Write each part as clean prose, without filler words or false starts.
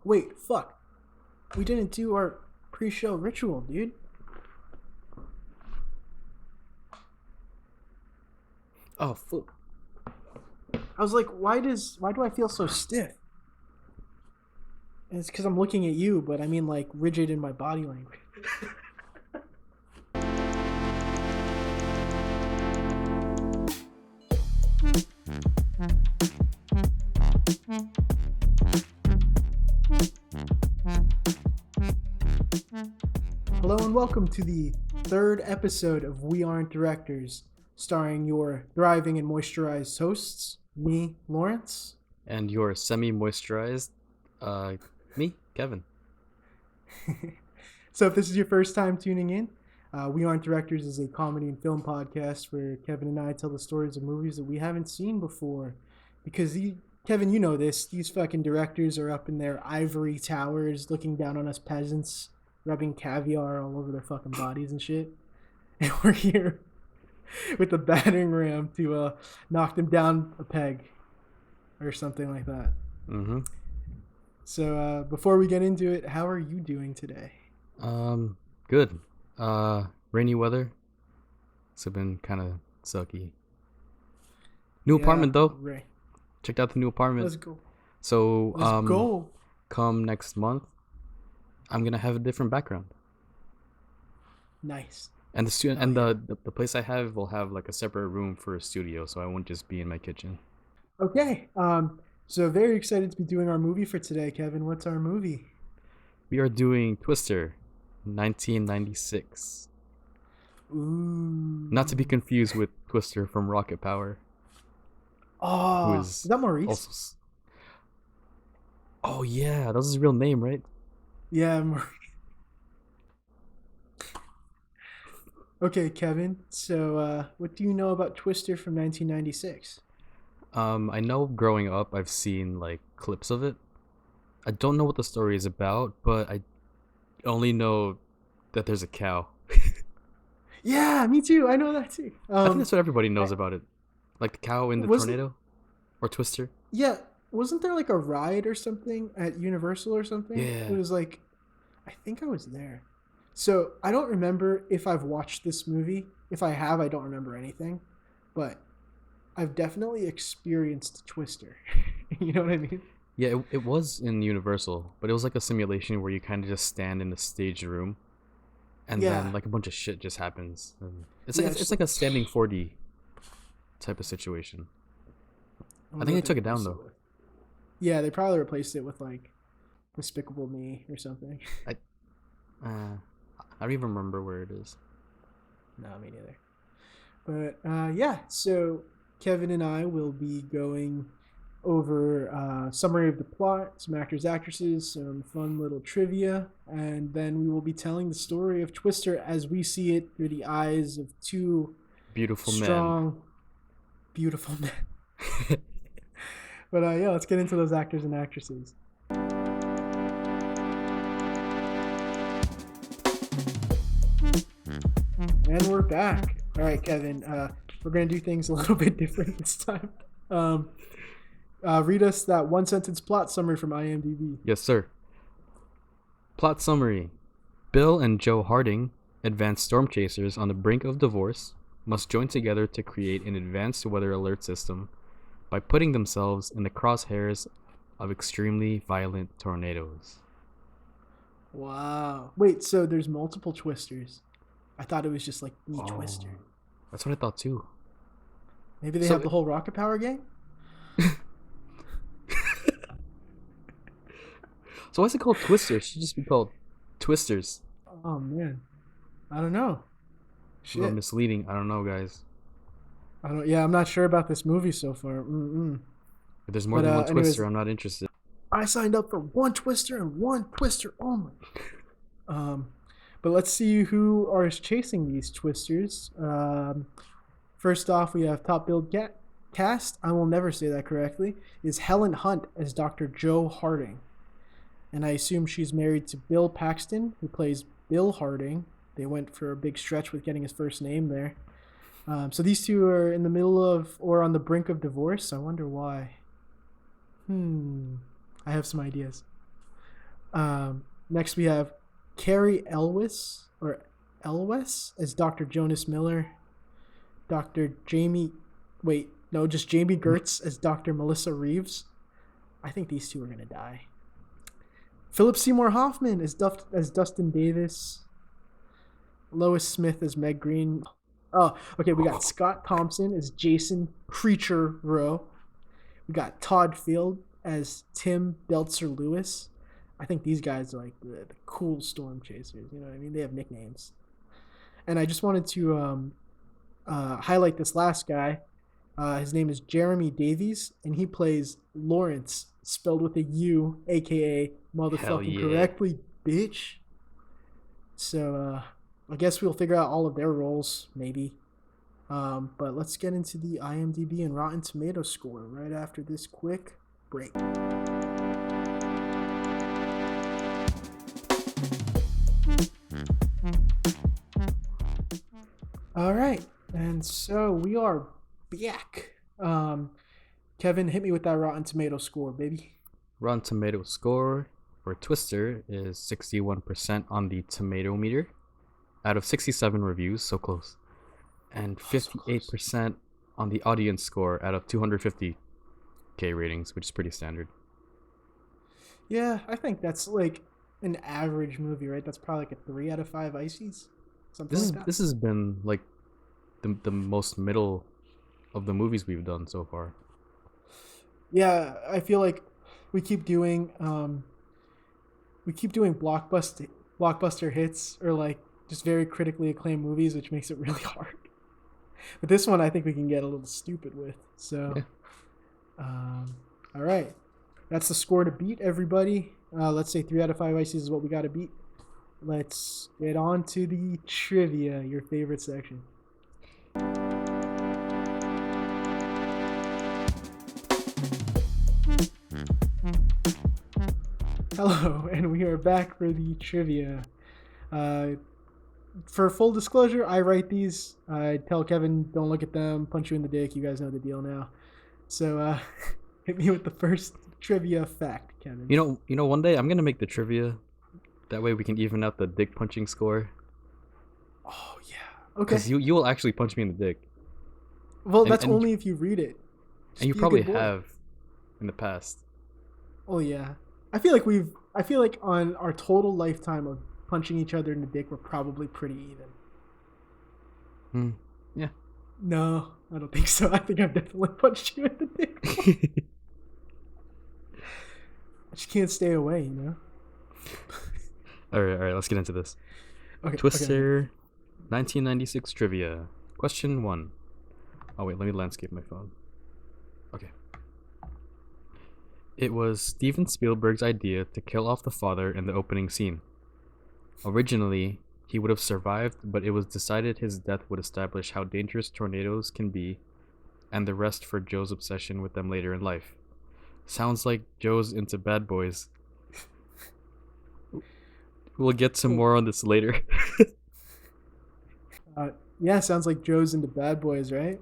Wait, fuck. We didn't do our pre-show ritual, dude. Oh, fuck. I was like, why do I feel so stiff? And it's because I'm looking at you, but I mean like rigid in my body language. Hello and welcome to the third episode of We Aren't Directors, starring your thriving and moisturized hosts, me, Laurence. And your semi-moisturized, me, Kevin. So if this is your first time tuning in, We Aren't Directors is a comedy and film podcast where Kevin and I tell the stories of movies that we haven't seen before. Because, Kevin, you know this, these fucking directors are up in their ivory towers looking down on us peasants, rubbing caviar all over their fucking bodies and shit. And we're here with the battering ram to knock them down a peg or something like that. Mm-hmm. So before we get into it, how are you doing today? Good. Rainy weather. It's been kind of sucky. New apartment though. Right. Checked out the new apartment. Let's go. So Let's go. Come next month, I'm gonna have a different background. Nice. And the place I have will have like a separate room for a studio, so I won't just be in my kitchen. Okay. So very excited to be doing our movie for today, Kevin. What's our movie? We are doing Twister, 1996. Ooh. Not to be confused with Twister from Rocket Power. Oh, is that Maurice? Oh yeah, that was his real name, right? Yeah, Maurice. Okay, Kevin. So, what do you know about Twister from 1996? I know growing up I've seen like clips of it. I don't know what the story is about, but I only know that there's a cow. Yeah, me too. I know that too. I think that's what everybody knows about it. Like the cow in the tornado? Or Twister? Yeah. Wasn't there like a ride or something at Universal or something? Yeah. It was like, I think I was there. So I don't remember if I've watched this movie. If I have, I don't remember anything. But I've definitely experienced Twister. You know what I mean? Yeah, it was in Universal, but it was like a simulation where you kind of just stand in the staged room, and then like a bunch of shit just happens. And it's like a standing 4D type of situation. I think they took it down though. Yeah, they probably replaced it with like Despicable Me or something. I don't even remember where it is. No, me neither. But yeah, so Kevin and I will be going over summary of the plot, some actors, actresses, some fun little trivia, and then we will be telling the story of Twister as we see it through the eyes of two strong, beautiful men. But yeah, let's get into those actors and actresses. And we're back. All right, Kevin. We're gonna do things a little bit different this time. Read us that one sentence plot summary from IMDb. Yes, sir. Plot summary: Bill and Joe Harding, advanced storm chasers on the brink of divorce, must join together to create an advanced weather alert system by putting themselves in the crosshairs of extremely violent tornadoes. Wow. Wait, so there's multiple Twisters. I thought it was just like the Twister. That's what I thought too. Maybe they have the whole Rocket Power gang? So why is it called Twister? It should just be called Twisters. Oh man. I don't know. Shit. A little misleading. I don't know, guys. I'm not sure about this movie so far. If there's more than one Twister, I'm not interested. I signed up for one Twister and one Twister only. But let's see who are chasing these Twisters. First off, we have top billed cast. I will never say that correctly. Is Helen Hunt as Dr. Joe Harding, and I assume she's married to Bill Paxton, who plays Bill Harding. They went for a big stretch with getting his first name there. So these two are in the middle of or on the brink of divorce. I wonder why. I have some ideas. Next we have Carrie Elwes as Dr. Jonas Miller. Dr. Jamie, wait, no, just Jamie Gertz as Dr. Melissa Reeves. I think these two are gonna die. Philip Seymour Hoffman as Dustin Davis. Lois Smith as Meg Green. Oh, okay. We got Scott Thompson as Jason Creature Rowe. We got Todd Field as Tim Belzer Lewis. I think these guys are like the cool storm chasers. You know what I mean? They have nicknames. And I just wanted to highlight this last guy. His name is Jeremy Davies, and he plays Laurence, spelled with a U, aka motherfucking correctly, bitch. So I guess we'll figure out all of their roles, maybe. But let's get into the IMDb and Rotten Tomato score right after this quick break. All right, and so we are back. Kevin, hit me with that Rotten Tomato score, baby. Rotten Tomato score for Twister is 61% on the tomato meter out of 67 reviews, so close. And 58% on the audience score out of 250k ratings, which is pretty standard. Yeah, I think that's like an average movie, right? That's probably like a 3 out of 5 ices. This has been like the most middle of the movies we've done so far. Yeah, I feel like we keep doing blockbuster hits or like just very critically acclaimed movies, which makes it really hard. But this one I think we can get a little stupid with. So all right. That's the score to beat, everybody. Let's say 3 out of 5 ices is what we got to beat. Let's get on to the trivia, your favorite section. Hello, and we are back for the trivia. For full disclosure, I write these. I tell Kevin, don't look at them, punch you in the dick. You guys know the deal now. So hit me with the first trivia fact, Kevin. You know, one day I'm gonna make the trivia. That way we can even out the dick punching score. Oh yeah. Okay. Because you will actually punch me in the dick. Well, that's only if you read it. Just and you probably have in the past. Oh yeah. I feel like on our total lifetime of punching each other in the dick, we're probably pretty even. Yeah. No, I don't think so. I think I've definitely punched you in the dick. I just can't stay away, you know? All right, let's get into this. Okay, Twister 1996 trivia. Question 1. Oh wait, let me landscape my phone. Okay. It was Steven Spielberg's idea to kill off the father in the opening scene. Originally, he would have survived, but it was decided his death would establish how dangerous tornadoes can be, and the rest for Joe's obsession with them later in life. Sounds like Joe's into bad boys. We'll get some more on this later. Yeah, sounds like Joe's into bad boys, right?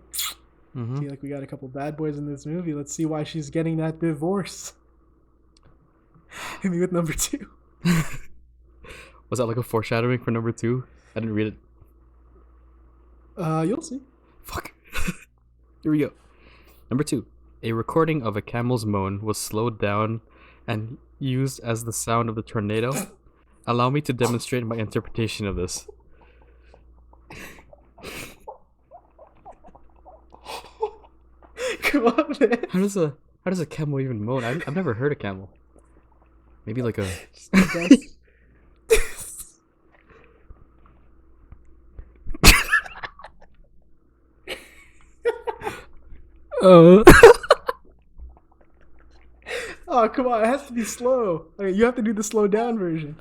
Mm-hmm. Feel like we got a couple bad boys in this movie. Let's see why she's getting that divorce. Hit me with number 2. Was that like a foreshadowing for number 2? I didn't read it. You'll see. Fuck. Here we go. Number 2. A recording of a camel's moan was slowed down and used as the sound of the tornado. Allow me to demonstrate my interpretation of this. Come on, man. How does a camel even moan? I've never heard a camel. Maybe like a. Oh, come on. It has to be slow. Okay, you have to do the slow down version.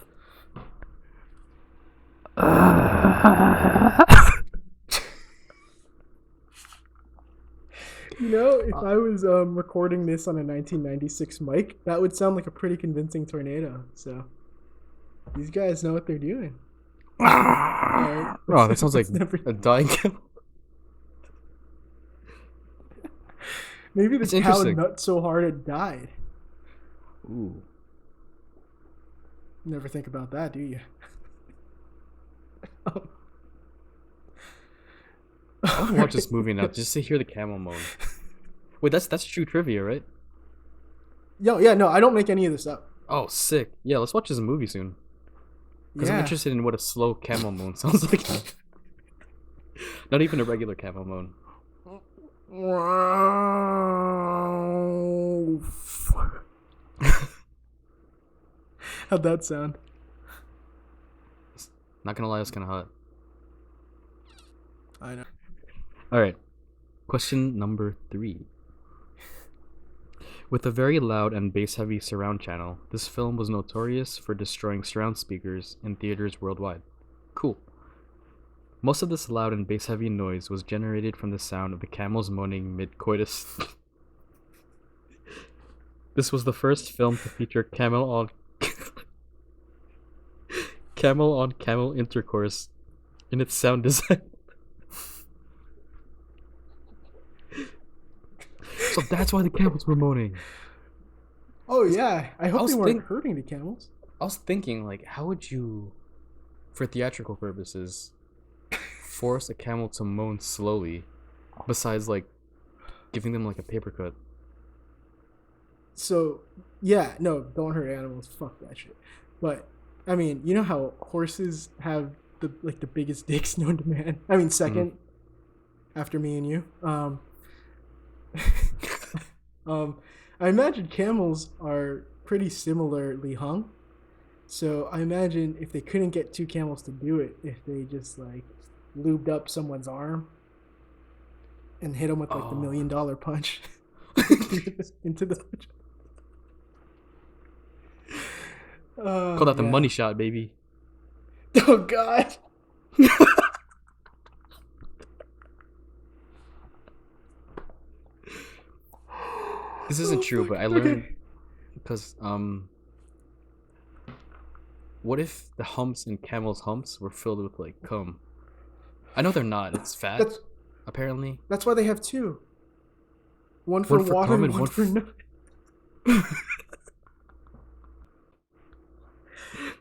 You know, if I was recording this on a 1996 mic, that would sound like a pretty convincing tornado. So, these guys know what they're doing. Right. Oh, that sounds like a dying camel. Maybe the cow nut so hard it died. Ooh. Never think about that, do you? I want to watch this movie now just to hear the camel moan. Wait, that's true trivia, right? Yo, yeah, no, I don't make any of this up. Oh, sick. Yeah, let's watch this movie soon. Because I'm Yeah. interested in what a slow camel moan sounds like. Not even a regular camel moan. How'd that sound? Not gonna lie, it's kind of hot. I know. Alright. Question number 3. With a very loud and bass-heavy surround channel, this film was notorious for destroying surround speakers in theaters worldwide. Cool. Most of this loud and bass-heavy noise was generated from the sound of the camels moaning mid-coitus. This was the first film to feature camel on camel intercourse in its sound design. So that's why the camels were moaning. Oh yeah, I hope was they weren't think- hurting the camels. I was thinking, like, how would you, for theatrical purposes, force a camel to moan slowly, besides, like, giving them, like, a paper cut? So yeah, no, don't hurt animals. Fuck that shit. But I mean, you know how horses have the biggest dicks known to man. I mean, second after me and you. I imagine camels are pretty similarly hung. So I imagine if they couldn't get two camels to do it, if they just like lubed up someone's arm and hit them with like the $1 million punch into the. Call that the money shot, baby. Oh God. This isn't true, but I learned because what if the humps in camels' humps were filled with like cum? I know they're not. It's fat, That's apparently. that's why they have two. One for water cum and one for nut.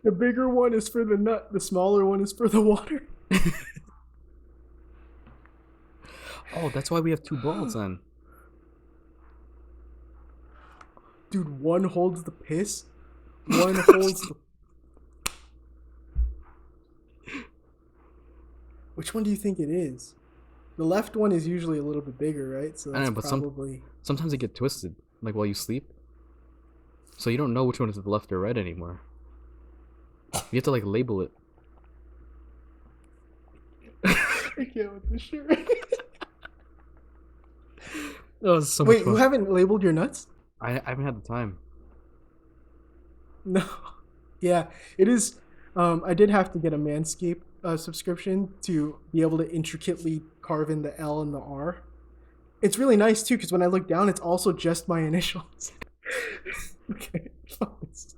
The bigger one is for the nut. The smaller one is for the water. Oh, that's why we have two balls then. Dude, one holds the piss. One holds the. Which one do you think it is? The left one is usually a little bit bigger, right? So I don't that's know, but probably. sometimes they get twisted, like while you sleep. So you don't know which one is the left or right anymore. You have to like label it. I can't with this shit. Oh, it's so much Wait, you fun. haven't labeled your nuts? I haven't had the time. No. Yeah, it is. I did have to get a Manscaped subscription to be able to intricately carve in the L and the R. It's really nice too, because when I look down, it's also just my initials. Okay, fuck this.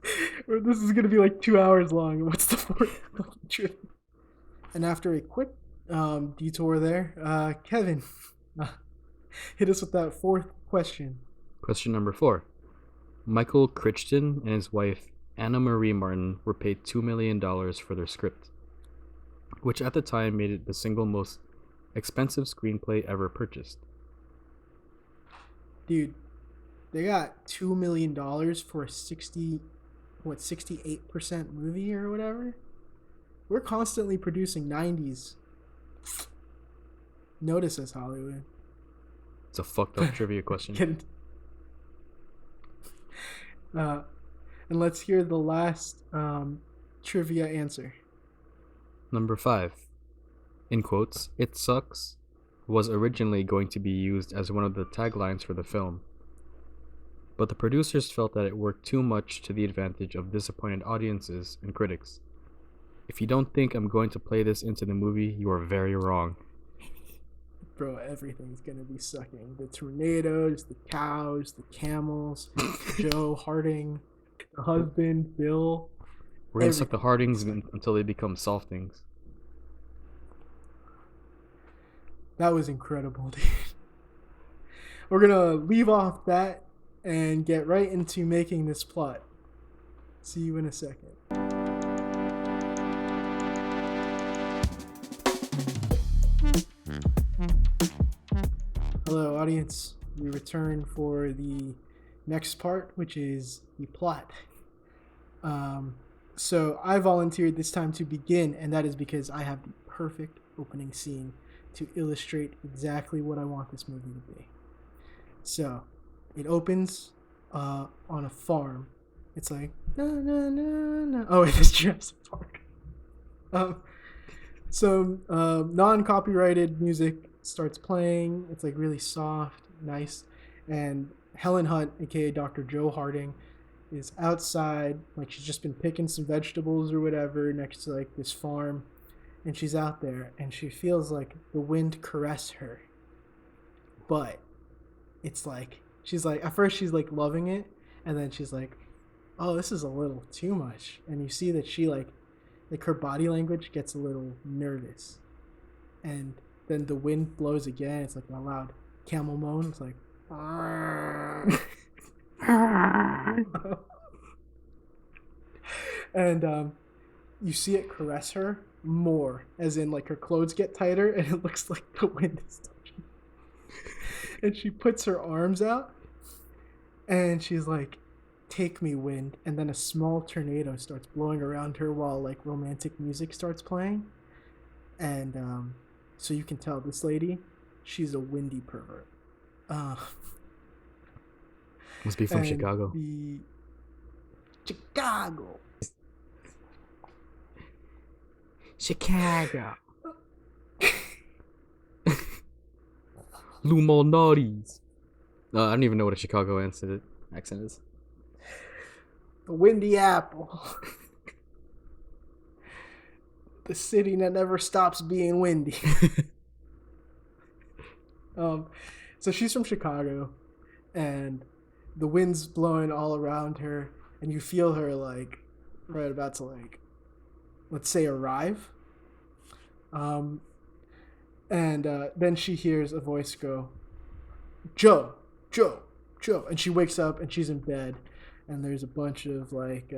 This is gonna be like 2 hours long. What's the fourth trip? And after a quick detour there, Kevin, hit us with that fourth question. Question number 4. Michael Crichton and his wife Anna Marie Martin were paid $2 million for their script, which at the time made it the single most expensive screenplay ever purchased. Dude, they got $2 million for a 68% movie or whatever. We're constantly producing 90s. Notice us, Hollywood. It's a fucked up trivia question. Get it. And let's hear the last trivia answer. Number 5. In quotes, "It sucks" was originally going to be used as one of the taglines for the film, but the producers felt that it worked too much to the advantage of disappointed audiences and critics. If you don't think I'm going to play this into the movie, you are very wrong. Bro, everything's gonna be sucking. The tornadoes, the cows, the camels, Joe Harding, the husband, Bill. We're gonna suck the Hardings until they become softings. That was incredible, dude. We're gonna leave off that and get right into making this plot. See you in a second. Hello, audience. We return for the next part, which is the plot. Um, so I volunteered this time to begin, and that is because I have the perfect opening scene to illustrate exactly what I want this movie to be. So it opens on a farm. It's like na na na na. Oh, it is Jurassic Park. Um, non-copyrighted music starts playing. It's like really soft, nice, and Helen Hunt, aka Dr. Joe Harding, is outside. Like she's just been picking some vegetables or whatever next to like this farm, and she's out there, and she feels like the wind caress her. But it's like she's like at first she's like loving it, and then she's like, "Oh, this is a little too much." And you see that she like her body language gets a little nervous, and then the wind blows again. It's like a loud camel moan. It's like and you see it caress her more, as in like her clothes get tighter and it looks like the wind is touching, and she puts her arms out and she's like, "Take me, wind." And then a small tornado starts blowing around her while like romantic music starts playing. And so you can tell this lady, she's a windy pervert. Must be from Chicago. Chicago. Chicago. Luminari's. I don't even know what a Chicago accent is. The Windy Apple. The city that never stops being windy. So she's from Chicago, and the wind's blowing all around her, and you feel her like right about to like, let's say, arrive. And then she hears a voice go, "Joe, Joe, Joe," and she wakes up and she's in bed, and there's a bunch of like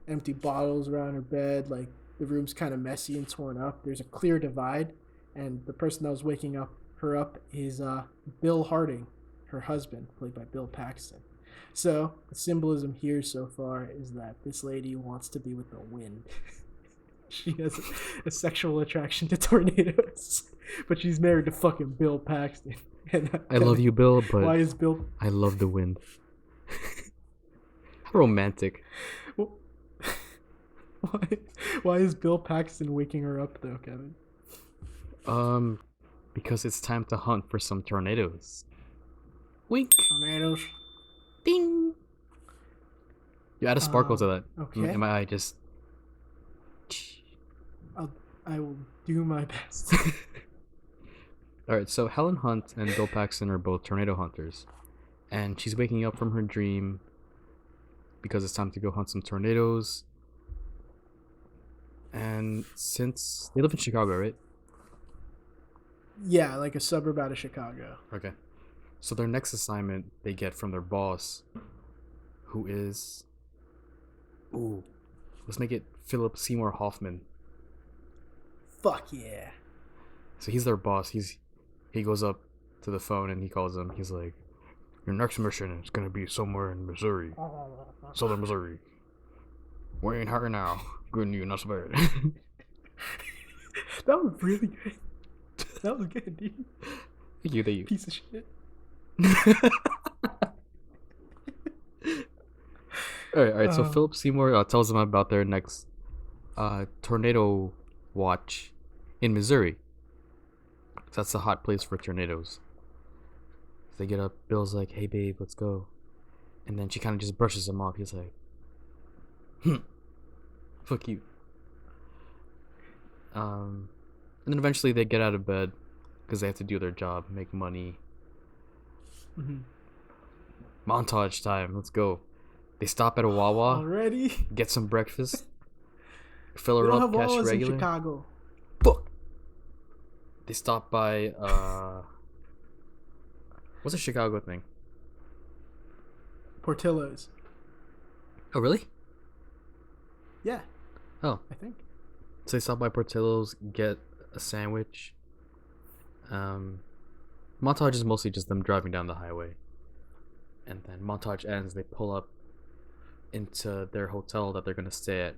empty bottles around her bed. Like the room's kind of messy and torn up. There's a clear divide, and the person that was waking her up is Bill Harding, her husband, played by Bill Paxton. So the symbolism here so far is that this lady wants to be with the wind. She has a sexual attraction to tornadoes, but she's married to fucking Bill Paxton. I love you, Bill, but why is Bill? I love the wind. How romantic. Why is Bill Paxton waking her up though, Kevin? Because it's time to hunt for some tornadoes. Wink. Tornadoes. Ding. You add a sparkle to that. Okay. Am I just? I will do my best. Alright, so Helen Hunt and Bill Paxton are both tornado hunters. And she's waking up from her dream because it's time to go hunt some tornadoes. And since they live in Chicago, right? Yeah, like a suburb out of Chicago. Okay. So their next assignment they get from their boss, who is... Ooh. Let's make it Philip Seymour Hoffman. Fuck yeah. So he's their boss. He goes up to the phone and he calls them. He's like, "Your next mission is gonna be somewhere in Missouri, Southern Missouri. We ain't here now. Good news, not so bad." That was really good. That was good, dude. Thank you. Piece of shit. All right. So Philip Seymour tells them about their next tornado watch in Missouri. So that's a hot place for tornadoes. So they get up. Bill's like, "Hey, babe, let's go." And then she kind of just brushes him off. He's like, "Fuck you." And then eventually they get out of bed because they have to do their job, make money. Mm-hmm. Montage time. Let's go. They stop at a Wawa. Already? Get some breakfast. Fill We her don't up, have cash Wawas regular. in Chicago. Fuck. They stop by. What's a Chicago thing? Portillo's. Oh, really? Yeah. Oh. I think. So they stop by Portillo's, get a sandwich, Montage is mostly just them driving down the highway, and then montage ends. They pull up into their hotel that they're gonna stay at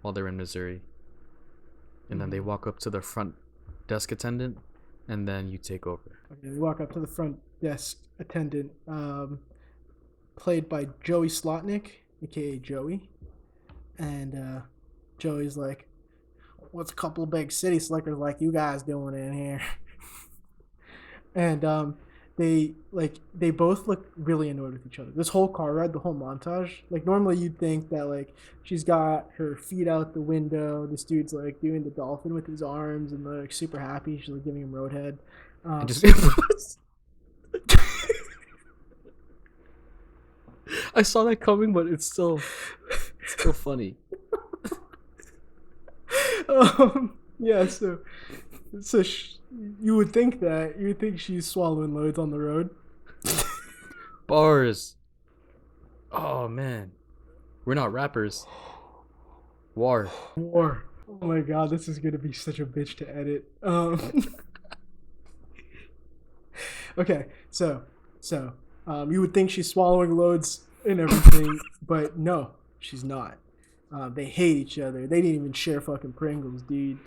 while they're in Missouri, and then they walk up to the front desk attendant, and then you take over. Okay, they walk up to the front desk attendant, played by Joey Slotnick, aka Joey, and Joey's like, "What's a couple of big city slickers like you guys doing in here?" And they both look really annoyed with each other. This whole car ride, the whole montage, like normally you'd think that like she's got her feet out the window, this dude's like doing the dolphin with his arms and like super happy. She's like giving him roadhead. And just I saw that coming, but it's still funny. Yeah, so you would think she's swallowing loads on the road. Bars. Oh man, we're not rappers. War. Oh my god, this is gonna be such a bitch to edit. Okay, so you would think she's swallowing loads and everything, but no, she's not. They hate each other. They didn't even share fucking Pringles, dude.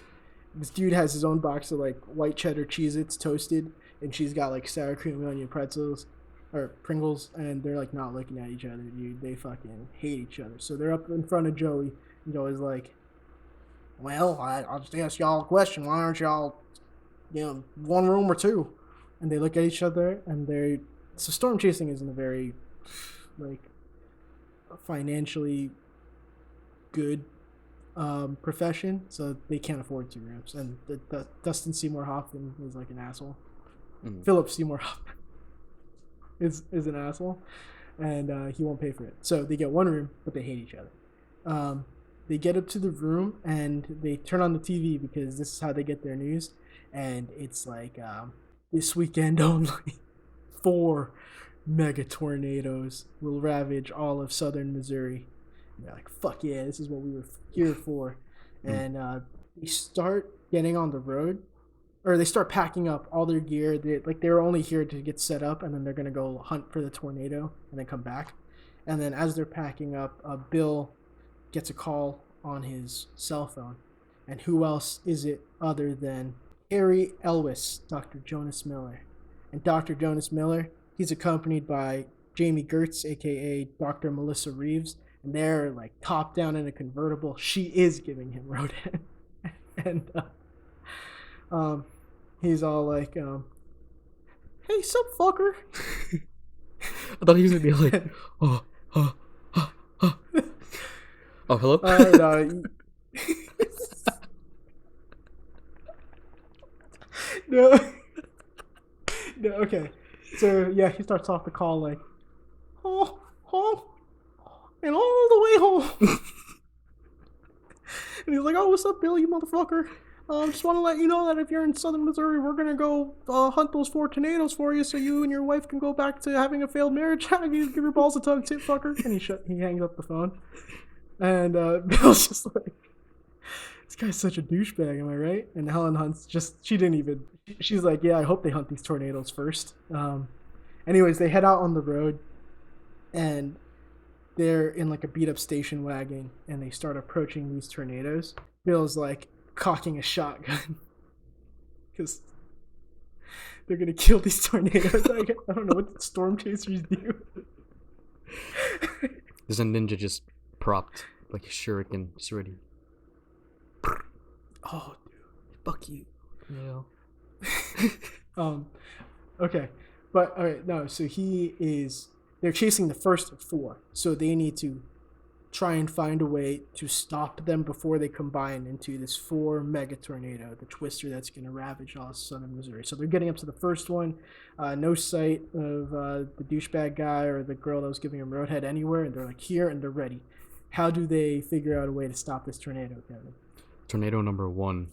This dude has his own box of like white cheddar Cheez-Its toasted, and she's got like sour cream and onion pretzels or Pringles, and they're like not looking at each other, dude. They fucking hate each other. So they're up in front of Joey, and Joey's like, "Well, I'll just ask y'all a question. Why aren't y'all, one room or two?" And they look at each other, and so storm chasing isn't a very like financially good profession, so they can't afford 2 rooms. And Dustin Seymour Hoffman is like an asshole. Philip Seymour Hoffman is an asshole, and he won't pay for it. So they get 1 room, but they hate each other. They get up to the room and they turn on the TV because this is how they get their news, and it's like this weekend only 4 mega tornadoes will ravage all of southern Missouri. And they're like, "Fuck yeah, this is what we were here for." And they start getting on the road, or they start packing up all their gear. They were only here to get set up, and then they're gonna go hunt for the tornado and then come back. And then as they're packing up, Bill gets a call on his cell phone, and who else is it other than Harry Elwes, Dr. Jonas Miller. And Dr. Jonas Miller, he's accompanied by Jamie Gertz, aka Dr. Melissa Reeves, and they're like top down in a convertible. She is giving him roadhead, and he's all like, "Hey, sup, fucker." I thought he was gonna be like, "Oh, hello." No. No, okay. So yeah, he starts off the call like, "Oh, and all the way home." And he's like, "Oh, what's up, Bill, you motherfucker? Just want to let you know that if you're in southern Missouri, we're gonna go hunt those 4 tornadoes for you, so you and your wife can go back to having a failed marriage. Give your balls a tug, tip, fucker." And he hangs up the phone, and Bill's just like, "This guy's such a douchebag, am I right?" And Helen Hunt's she's like, "Yeah, I hope they hunt these tornadoes first." Anyways, they head out on the road, and they're in like a beat up station wagon, and they start approaching these tornadoes. Bill's like cocking a shotgun because they're gonna kill these tornadoes. I don't know what the storm chasers do. There's a ninja just propped like a shuriken, just ready. Oh, dude, fuck you. Yeah. Okay, but all right, no. So they're chasing the first of 4, so they need to try and find a way to stop them before they combine into this 4 mega tornado, the twister that's going to ravage all of southern Missouri. So they're getting up to the first one, no sight of the douchebag guy or the girl that was giving him roadhead anywhere, and they're like here and they're ready. How do they figure out a way to stop this tornado, Kevin? Tornado number 1.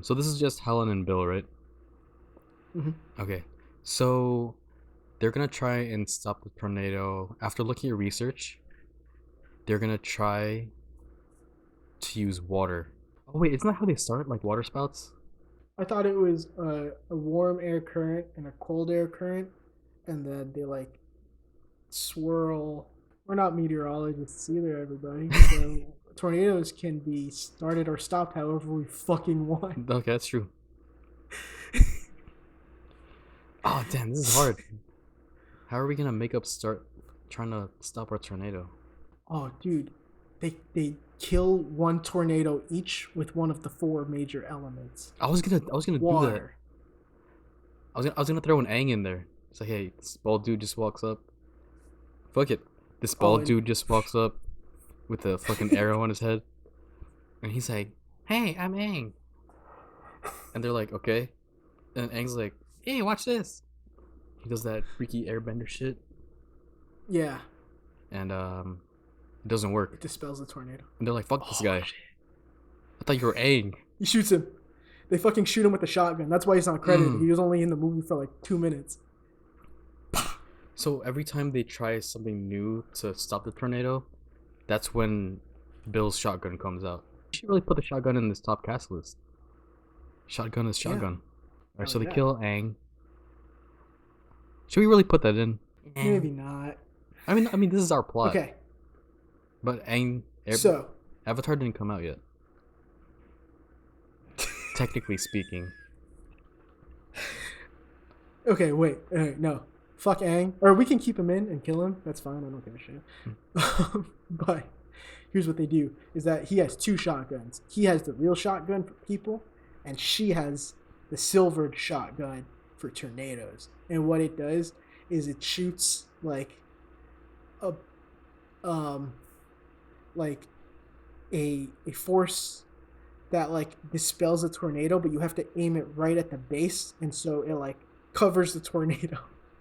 So this is just Helen and Bill, right? Mm-hmm. Okay, so they're gonna try and stop the tornado. After looking at research, they're gonna try to use water. Oh wait, isn't that how they start? Like water spouts? I thought it was a warm air current and a cold air current, and then they like swirl. We're not meteorologists either, everybody. So tornadoes can be started or stopped however we fucking want. Okay, that's true. Oh damn, this is hard. How are we gonna make up start trying to stop our tornado? Oh, dude, they kill one tornado each with one of the four major elements. I was gonna do that. Water. I was gonna throw an Aang in there. It's like, hey, this bald dude just walks up. Fuck it. This bald dude just walks up with a fucking arrow on his head. And he's like, hey, I'm Aang. And they're like, okay. And Aang's like, hey, watch this. He does that freaky airbender shit. Yeah. And it doesn't work. It dispels the tornado. And they're like, fuck this guy. Shit. I thought you were Aang. He shoots him. They fucking shoot him with the shotgun. That's why he's not credited. He was only in the movie for like 2 minutes. So every time they try something new to stop the tornado, that's when Bill's shotgun comes out. You should really put the shotgun in this top cast list. Shotgun is shotgun. Yeah. Alright, so they kill Aang. Should we really put that in? Maybe not. I mean, this is our plot. Okay. But Aang, so Avatar didn't come out yet. Technically speaking. Okay, wait. No. Fuck Aang. Or we can keep him in and kill him. That's fine. I don't give a shit. But here's what they do. Is that he has 2 shotguns. He has the real shotgun for people. And she has the silvered shotgun for tornadoes. And what it does is it shoots like a force that like dispels a tornado, but you have to aim it right at the base, and so it like covers the tornado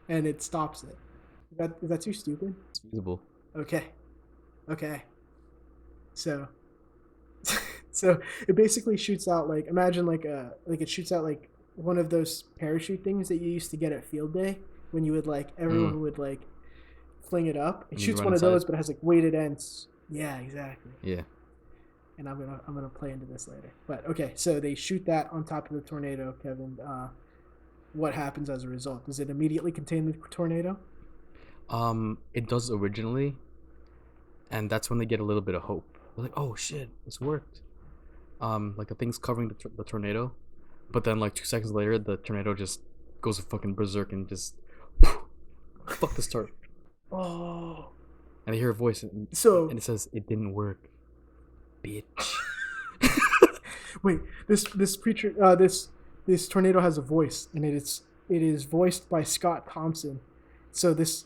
and it stops it. Is that too stupid? It's feasible. Okay. So it basically shoots out like, imagine like it shoots out like one of those parachute things that you used to get at field day when you would like everyone would like fling it up. It shoots one of those, but it has like weighted ends. Yeah, exactly. Yeah. And I'm gonna play into this later. But okay, so they shoot that on top of the tornado, Kevin. What happens as a result? Does it immediately contain the tornado? It does originally, and that's when they get a little bit of hope. They're like, oh shit, this worked. Like the thing's covering the tornado, but then like 2 seconds later, the tornado just goes fucking berserk and just fuck the start. Oh. And I hear a voice, and it says, "It didn't work, bitch." Wait, this creature, this tornado has a voice, and it is voiced by Scott Thompson. So this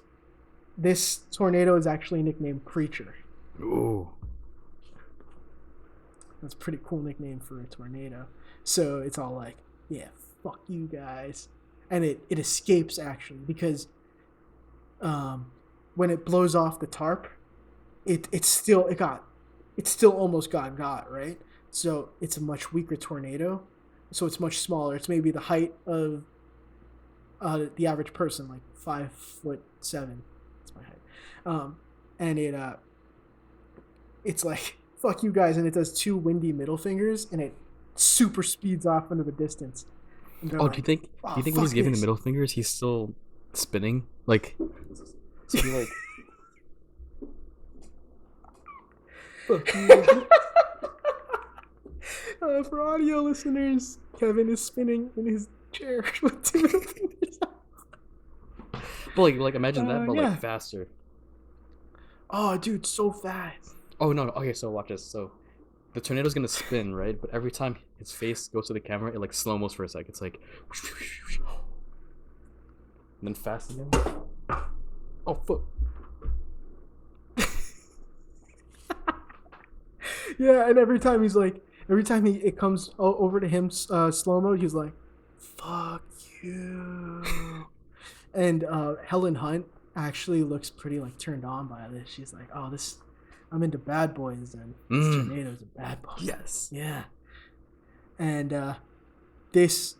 tornado is actually nicknamed Creature. Ooh. That's a pretty cool nickname for a tornado. So it's all like, yeah, fuck you guys, and it escapes actually because, when it blows off the tarp, it still almost got right. So it's a much weaker tornado. So it's much smaller. It's maybe the height of the average person, like 5'7". That's my height. And it's like, fuck you guys, and it does 2 windy middle fingers, and it super speeds off into the distance. Oh, like, do you think when he's giving the middle fingers, he's still spinning? Like, so he like. Fuck you. For audio listeners, Kevin is spinning in his chair with 2 middle fingers. But like imagine that, but like faster. Oh, dude, so fast. Oh no! Okay, so watch this. So, the tornado's gonna spin, right? But every time his face goes to the camera, it like slow-mos for a sec. It's like, and then fast again. Oh fuck! Yeah, and every time it comes over to him slow-mo, he's like, "Fuck you." And Helen Hunt actually looks pretty like turned on by this. She's like, "Oh, I'm into bad boys, and this tornado's a bad boy." Yes. Yeah. And this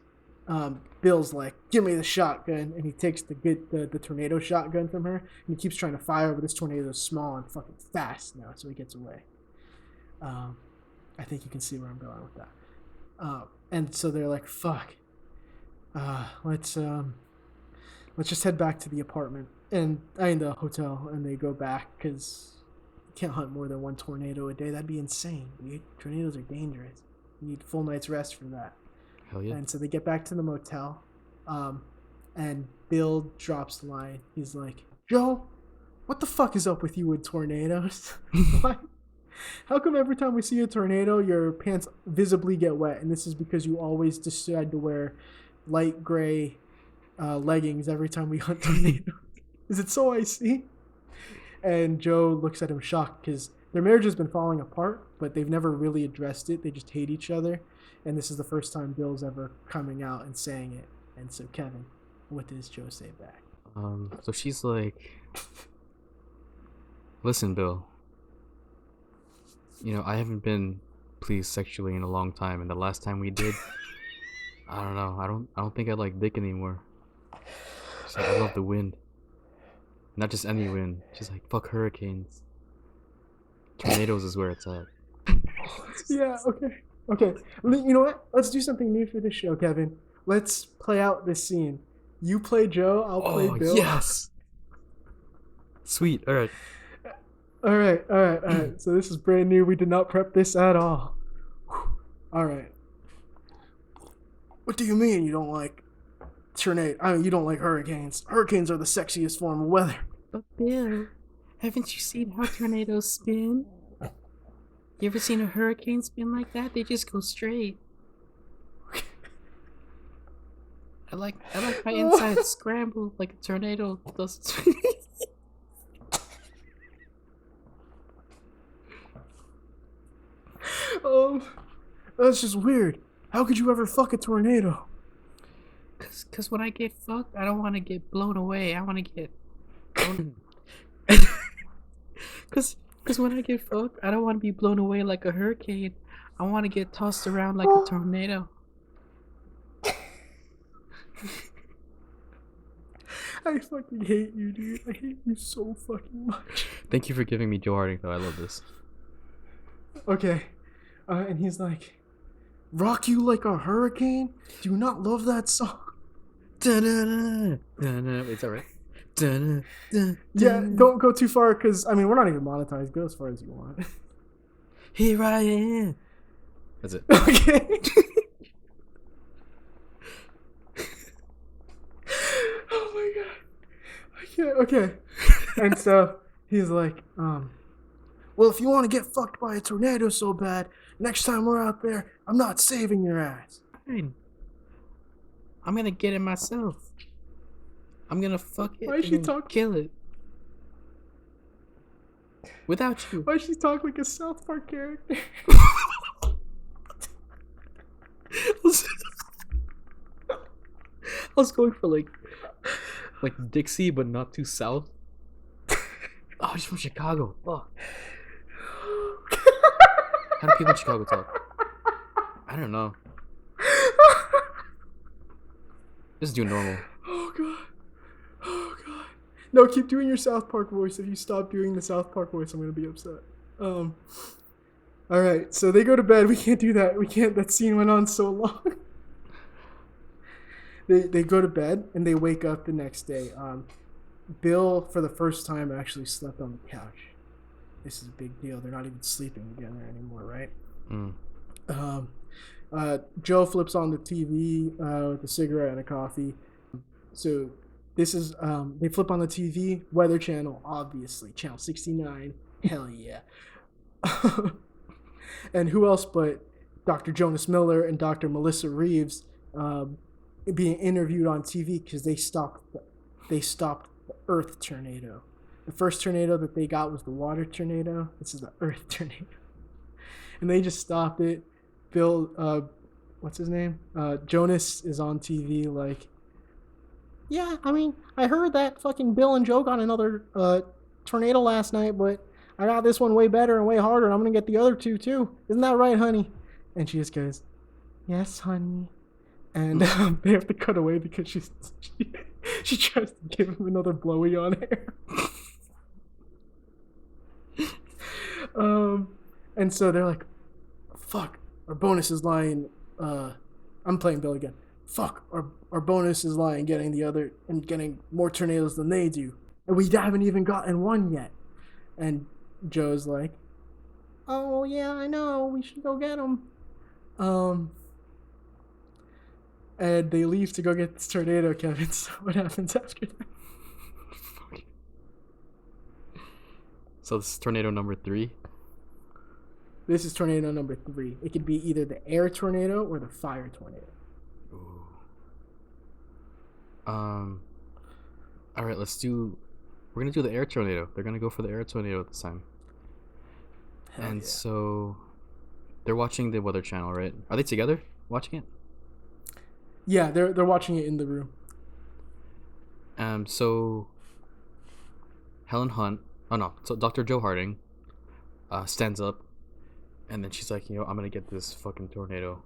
Bill's like, "Give me the shotgun," and he takes the tornado shotgun from her, and he keeps trying to fire, but this tornado's small and fucking fast now, so he gets away. I think you can see where I'm going with that. And so they're like, "Fuck, let's just head back to the apartment and the hotel." And they go back because you can't hunt more than one tornado a day. That'd be insane. Dude. Tornadoes are dangerous. You need full night's rest for that. Hell yeah. And so they get back to the motel, and Bill drops the line. He's like, "Joe, what the fuck is up with you with tornadoes? Why? How come every time we see a tornado, your pants visibly get wet? And this is because you always decide to wear light gray leggings every time we hunt tornadoes. Is it so icy?" And Joe looks at him shocked because their marriage has been falling apart, but they've never really addressed it. They just hate each other. And this is the first time Bill's ever coming out and saying it. And so, Kevin, what does Joe say back? So she's like, "Listen, Bill. You know, I haven't been pleased sexually in a long time, and the last time we did, I don't know. I don't think I like dick anymore. She's like, I love the wind. Not just any wind. She's like, fuck hurricanes. Tornadoes is where it's at." Yeah, okay. Okay. You know what? Let's do something new for this show, Kevin. Let's play out this scene. You play Joe, I'll play Bill. Yes. Sweet. All right. All right. So this is brand new. We did not prep this at all. All right. What do you mean you don't like tornado? I mean, you don't like hurricanes. Hurricanes are the sexiest form of weather. But Bill, haven't you seen how tornadoes spin? You ever seen a hurricane spin like that? They just go straight. I like my insides scramble like a tornado does. That's just weird. How could you ever fuck a tornado? Cause when I get fucked, I don't want to get blown away. I want to get. Cause when I get fucked, I don't want to be blown away like a hurricane. I want to get tossed around like a tornado. I fucking hate you, dude. I hate you so fucking much. Thank you for giving me Joe Harding, though. I love this. Okay. And he's like, "Rock you like a hurricane? Do you not love that song?" Da-da-da. Da-da. It's alright. Yeah, don't go too far because, I mean, we're not even monetized. Go as far as you want. Here I am. That's it. Okay. Oh my god. I can't. Okay. And so he's like, "Well, if you want to get fucked by a tornado so bad, next time we're out there, I'm not saving your ass." Fine. I'm gonna get it myself. I'm gonna fuck it Why is she and then talking? kill it. Without you. Why does she talk like a South Park character? I was going for like Dixie, but not too south. Oh, she's from Chicago. Fuck. How do people in Chicago talk? I don't know. Just do normal. Oh god. Oh god. No, keep doing your South Park voice. If you stop doing the South Park voice, I'm gonna be upset. Alright, so they go to bed. We can't do that. We can't. That scene went on so long. They go to bed and they wake up the next day. Bill, for the first time, actually slept on the couch. This is a big deal. They're not even sleeping together anymore, right? Joe flips on the TV with a cigarette and a coffee. So this is they flip on the TV, Weather Channel, obviously, Channel 69. Hell yeah. And who else but Dr. Jonas Miller and Dr. Melissa Reeves being interviewed on TV because they stopped the Earth tornado. The first tornado that they got was the water tornado. This is the Earth tornado. And they just stopped it. Bill, what's his name? Jonas is on TV like, "Yeah, I mean, I heard that fucking Bill and Joe got another tornado last night, but I got this one way better and way harder, and I'm going to get the other two too. Isn't that right, honey?" And she just goes, "Yes, honey." And they have to cut away because she tries to give him another blowy on air. And so they're like, "Fuck, our bonus is lying I'm playing Bill again. Fuck, our bonus is lying getting more tornadoes than they do. And we haven't even gotten one yet. And Joe's like, oh yeah, I know, we should go get them. And they leave to go get this tornado, Kevin. So what happens after that? So this is tornado number 3. This is tornado number 3. It could be either the air tornado or the fire tornado. Ooh. All right, we're gonna do the air tornado. They're gonna go for the air tornado this time. Hell yeah. So they're watching the Weather Channel, right? Are they together watching it? Yeah, they're watching it in the room. So Helen Hunt, so Dr. Joe Harding, stands up, and then she's like, I'm gonna get this fucking tornado.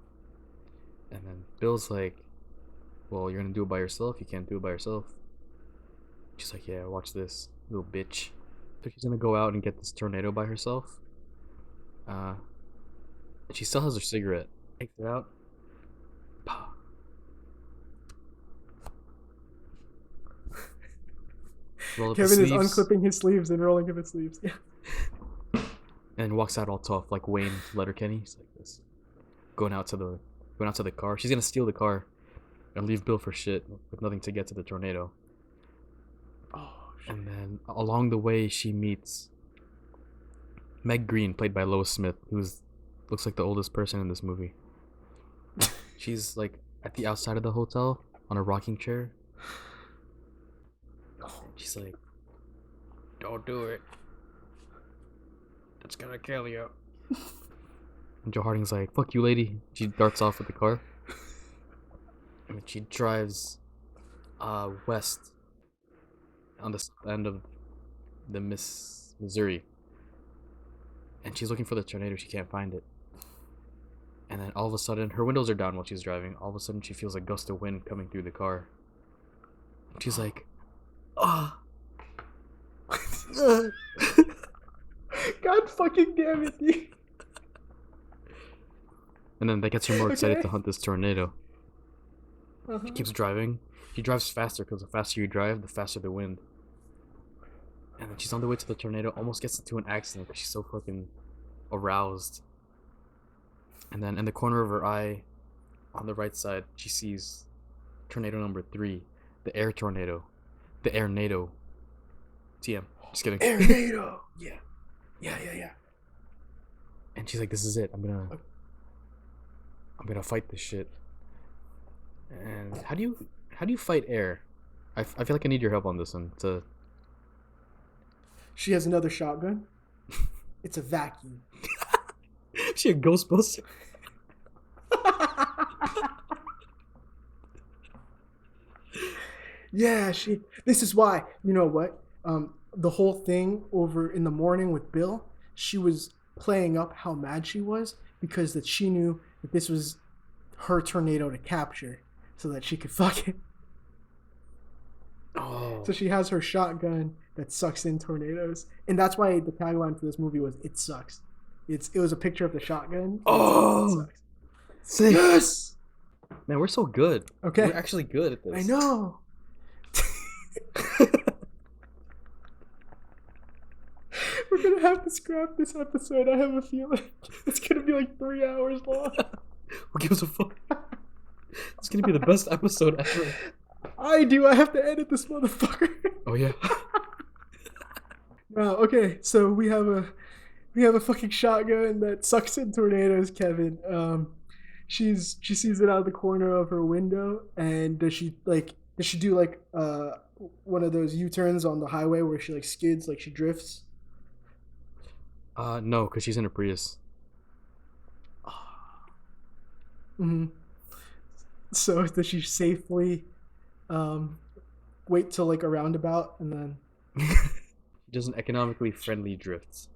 And then Bill's like, well, you're gonna do it by yourself. You can't do it by yourself. She's like, yeah, watch this, little bitch. So she's gonna go out and get this tornado by herself. And she still has her cigarette. Takes it out. Pow. Kevin is unclipping his sleeves and rolling up his sleeves. Yeah. And walks out all tough like Wayne Letterkenny. He's like this, going out to the car. She's gonna steal the car and leave Bill for shit with nothing to get to the tornado. Oh, shit. And then along the way she meets Meg Green, played by Lois Smith, looks like the oldest person in this movie. She's like at the outside of the hotel on a rocking chair. She's like, don't do it. That's gonna kill you. And Joe Harding's like, fuck you, lady. She darts off with the car. And she drives west on the end of the Missouri. And she's looking for the tornado. She can't find it. And then all of a sudden, her windows are down while she's driving. All of a sudden, she feels a gust of wind coming through the car. And she's like, ah. God fucking damn it, dude. And then that gets her more excited Okay. to hunt this tornado. Uh-huh. She keeps driving. She drives faster because the faster you drive, the faster the wind. And then she's on the way to the tornado, almost gets into an accident because she's so fucking aroused. And then in the corner of her eye, on the right side, she sees tornado number 3, the air tornado. The air NATO. TM. Just kidding. Air NATO. Yeah. And she's like, this is it. I'm gonna fight this shit. And how do you fight air? I feel like I need your help on this one. She has another shotgun. It's a vacuum. She a Ghostbuster? Yeah, this is why, you know what? The whole thing over in the morning with Bill, she was playing up how mad she was because that she knew that this was her tornado to capture so that she could fuck it. Oh. So she has her shotgun that sucks in tornadoes. And that's why the tagline for this movie was "It sucks." It was a picture of the shotgun. Oh. It sucks. Sick. Yes! Man, we're so good. Okay. We're actually good at this. I know. We're gonna have to scrap this episode. I have a feeling it's gonna be like 3 hours long. Who gives a fuck? It's gonna be the best episode ever. I do. I have to edit this motherfucker. Oh yeah. Wow. Okay. So we have a fucking shotgun that sucks in tornadoes, Kevin. She sees it out of the corner of her window, and does she do like one of those U-turns on the highway where she like skids, like she drifts? No, because she's in a Prius. Mm-hmm. So does she safely wait till like a roundabout and then? She does an economically friendly drift,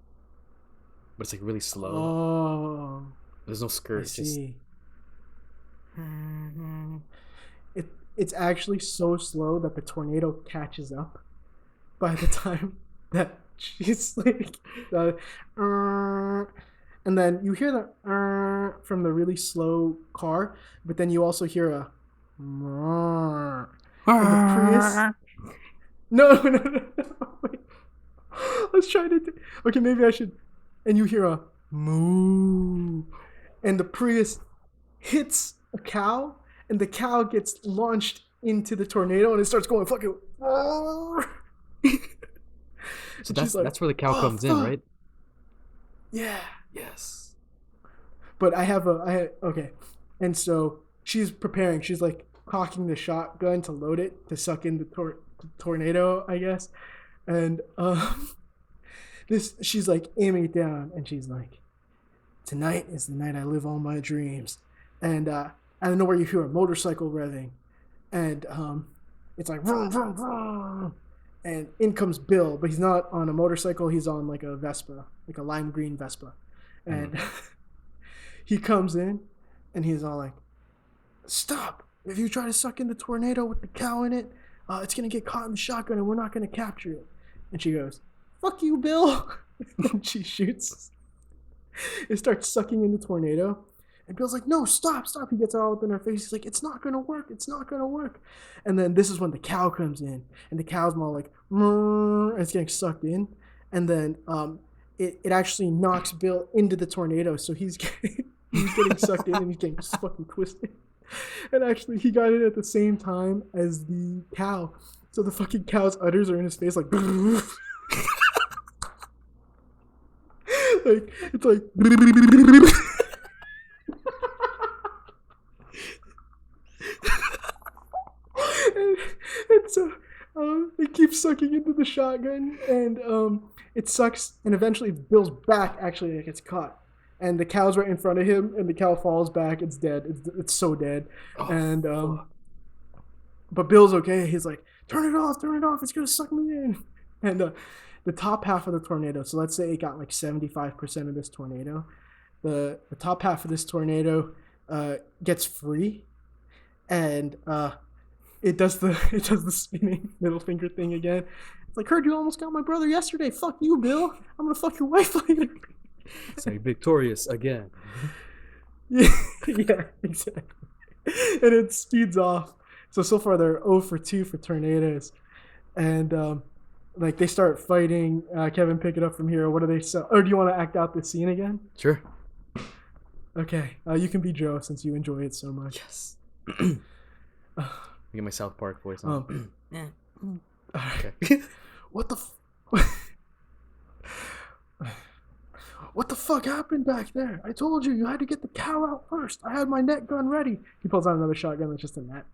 but it's like really slow. Oh, There's no I skirt. Just see. It's actually so slow that the tornado catches up by the time that she's like, and then you hear the from the really slow car, but then you also hear a and the Prius. No. Wait. I was trying to. Okay, maybe I should. And you hear a moo, and the Prius hits a cow, and the cow gets launched into the tornado, and it starts going fucking. So that's where the cow comes in, right? Yeah. Yes. But okay, and so she's preparing. She's like cocking the shotgun to load it to suck in the tornado, I guess, and she's like aiming it down, and she's like, "Tonight is the night I live all my dreams," and out of nowhere you hear a motorcycle revving, and it's like vroom, vroom, vroom. And in comes Bill, but he's not on a motorcycle. He's on like a Vespa, like a lime green Vespa. And he comes in and he's all like, "Stop. If you try to suck in the tornado with the cow in it, it's going to get caught in the shotgun and we're not going to capture it." And she goes, "Fuck you, Bill." And she shoots. It starts sucking in the tornado. And Bill's like, "No, stop. He gets all up in her face. He's like, "It's not going to work. It's not going to work." And then this is when the cow comes in. And the cow's more like, and it's getting sucked in. And then it actually knocks Bill into the tornado. So he's getting sucked in and he's getting fucking twisted. And actually, he got it at the same time as the cow. So the fucking cow's udders are in his face like... like, it's like... and so it keeps sucking into the shotgun, and it sucks, and eventually Bill's back actually gets caught, and the cow's right in front of him, and the cow falls back. It's dead. It's so dead. But Bill's okay. He's like, turn it off, it's gonna suck me in. And the top half of the tornado, so let's say it got like 75% of this tornado, the top half of this tornado gets free, and it does the spinning middle finger thing again. It's like, "Heard you almost got my brother yesterday. Fuck you, Bill. I'm gonna fuck your wife later." It's like victorious again. Yeah, exactly. And it speeds off. So far they're 0 for 2 for tornadoes, and like they start fighting. Kevin, pick it up from here. What do they say? Or do you want to act out this scene again? Sure. Okay, you can be Joe since you enjoy it so much. Yes. Get my South Park voice on. Okay. What the fuck happened back there? I told you had to get the cow out first. I had my net gun ready. He pulls out another shotgun that's just a net.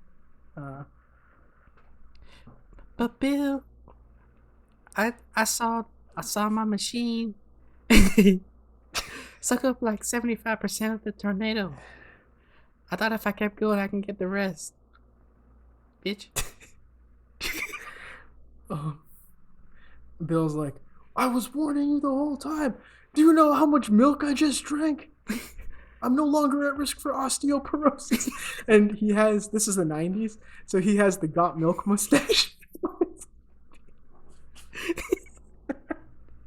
But Bill, I saw my machine suck up like 75% of the tornado. I thought if I kept going, I can get the rest. Bitch. Bill's like, "I was warning you the whole time. Do you know how much milk I just drank? I'm no longer at risk for osteoporosis." And he has, this is the 90s, so he has the got milk mustache.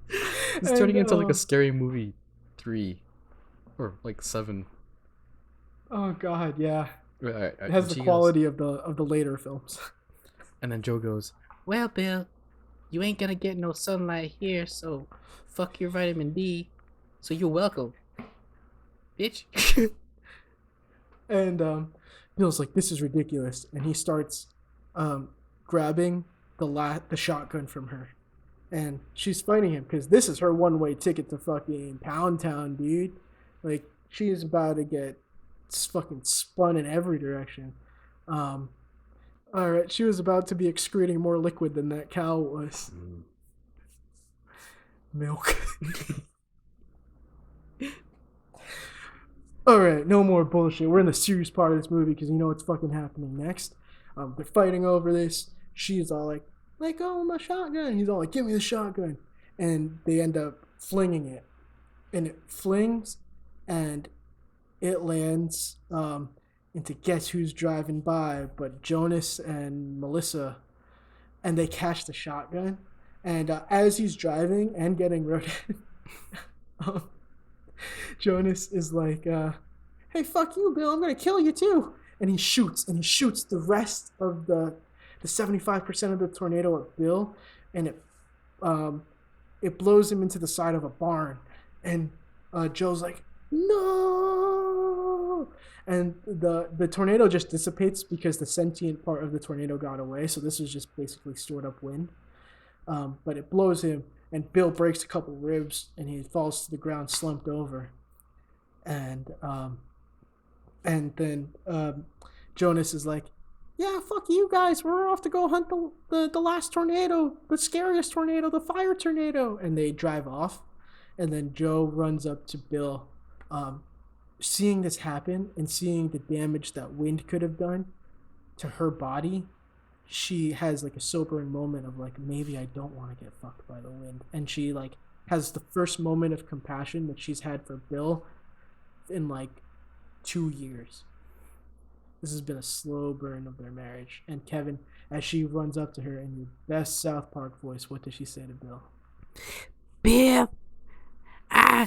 It's turning into like a Scary Movie 3 or like 7. Oh God, yeah. It has the quality of the later films. And then Joe goes, "Well, Bill, you ain't gonna get no sunlight here, so fuck your vitamin D. So you're welcome, bitch." And Bill's like, "This is ridiculous," and he starts grabbing the shotgun from her, and she's fighting him because this is her one-way ticket to fucking Pound Town, dude. Like, she's about to get fucking spun in every direction. All right, she was about to be excreting more liquid than that cow was. Milk. All right, no more bullshit. We're in the serious part of this movie because you know what's fucking happening next. They're fighting over this. She's all like, "Let go of my shotgun." He's all like, "Give me the shotgun." And they end up flinging it. And it flings, and it lands into guess who's driving by but Jonas and Melissa, and they catch the shotgun, and as he's driving and getting ready, Jonas is like, hey, fuck you, Bill, I'm gonna kill you too. And he shoots the rest of the 75% of the tornado at Bill, and it blows him into the side of a barn. And Joe's like, no. And the tornado just dissipates because the sentient part of the tornado got away. So this was just basically stored up wind. But it blows him, and Bill breaks a couple ribs, and he falls to the ground, slumped over. And then Jonas is like, yeah, fuck you guys. We're off to go hunt the last tornado, the scariest tornado, the fire tornado. And they drive off. And then Joe runs up to Bill. Seeing this happen and seeing the damage that wind could have done to her body, she has like a sobering moment of like, maybe I don't want to get fucked by the wind. And she like has the first moment of compassion that she's had for Bill in like 2 years. This has been a slow burn of their marriage. And Kevin, as she runs up to her in your best South Park voice, what does she say to Bill? Bill, I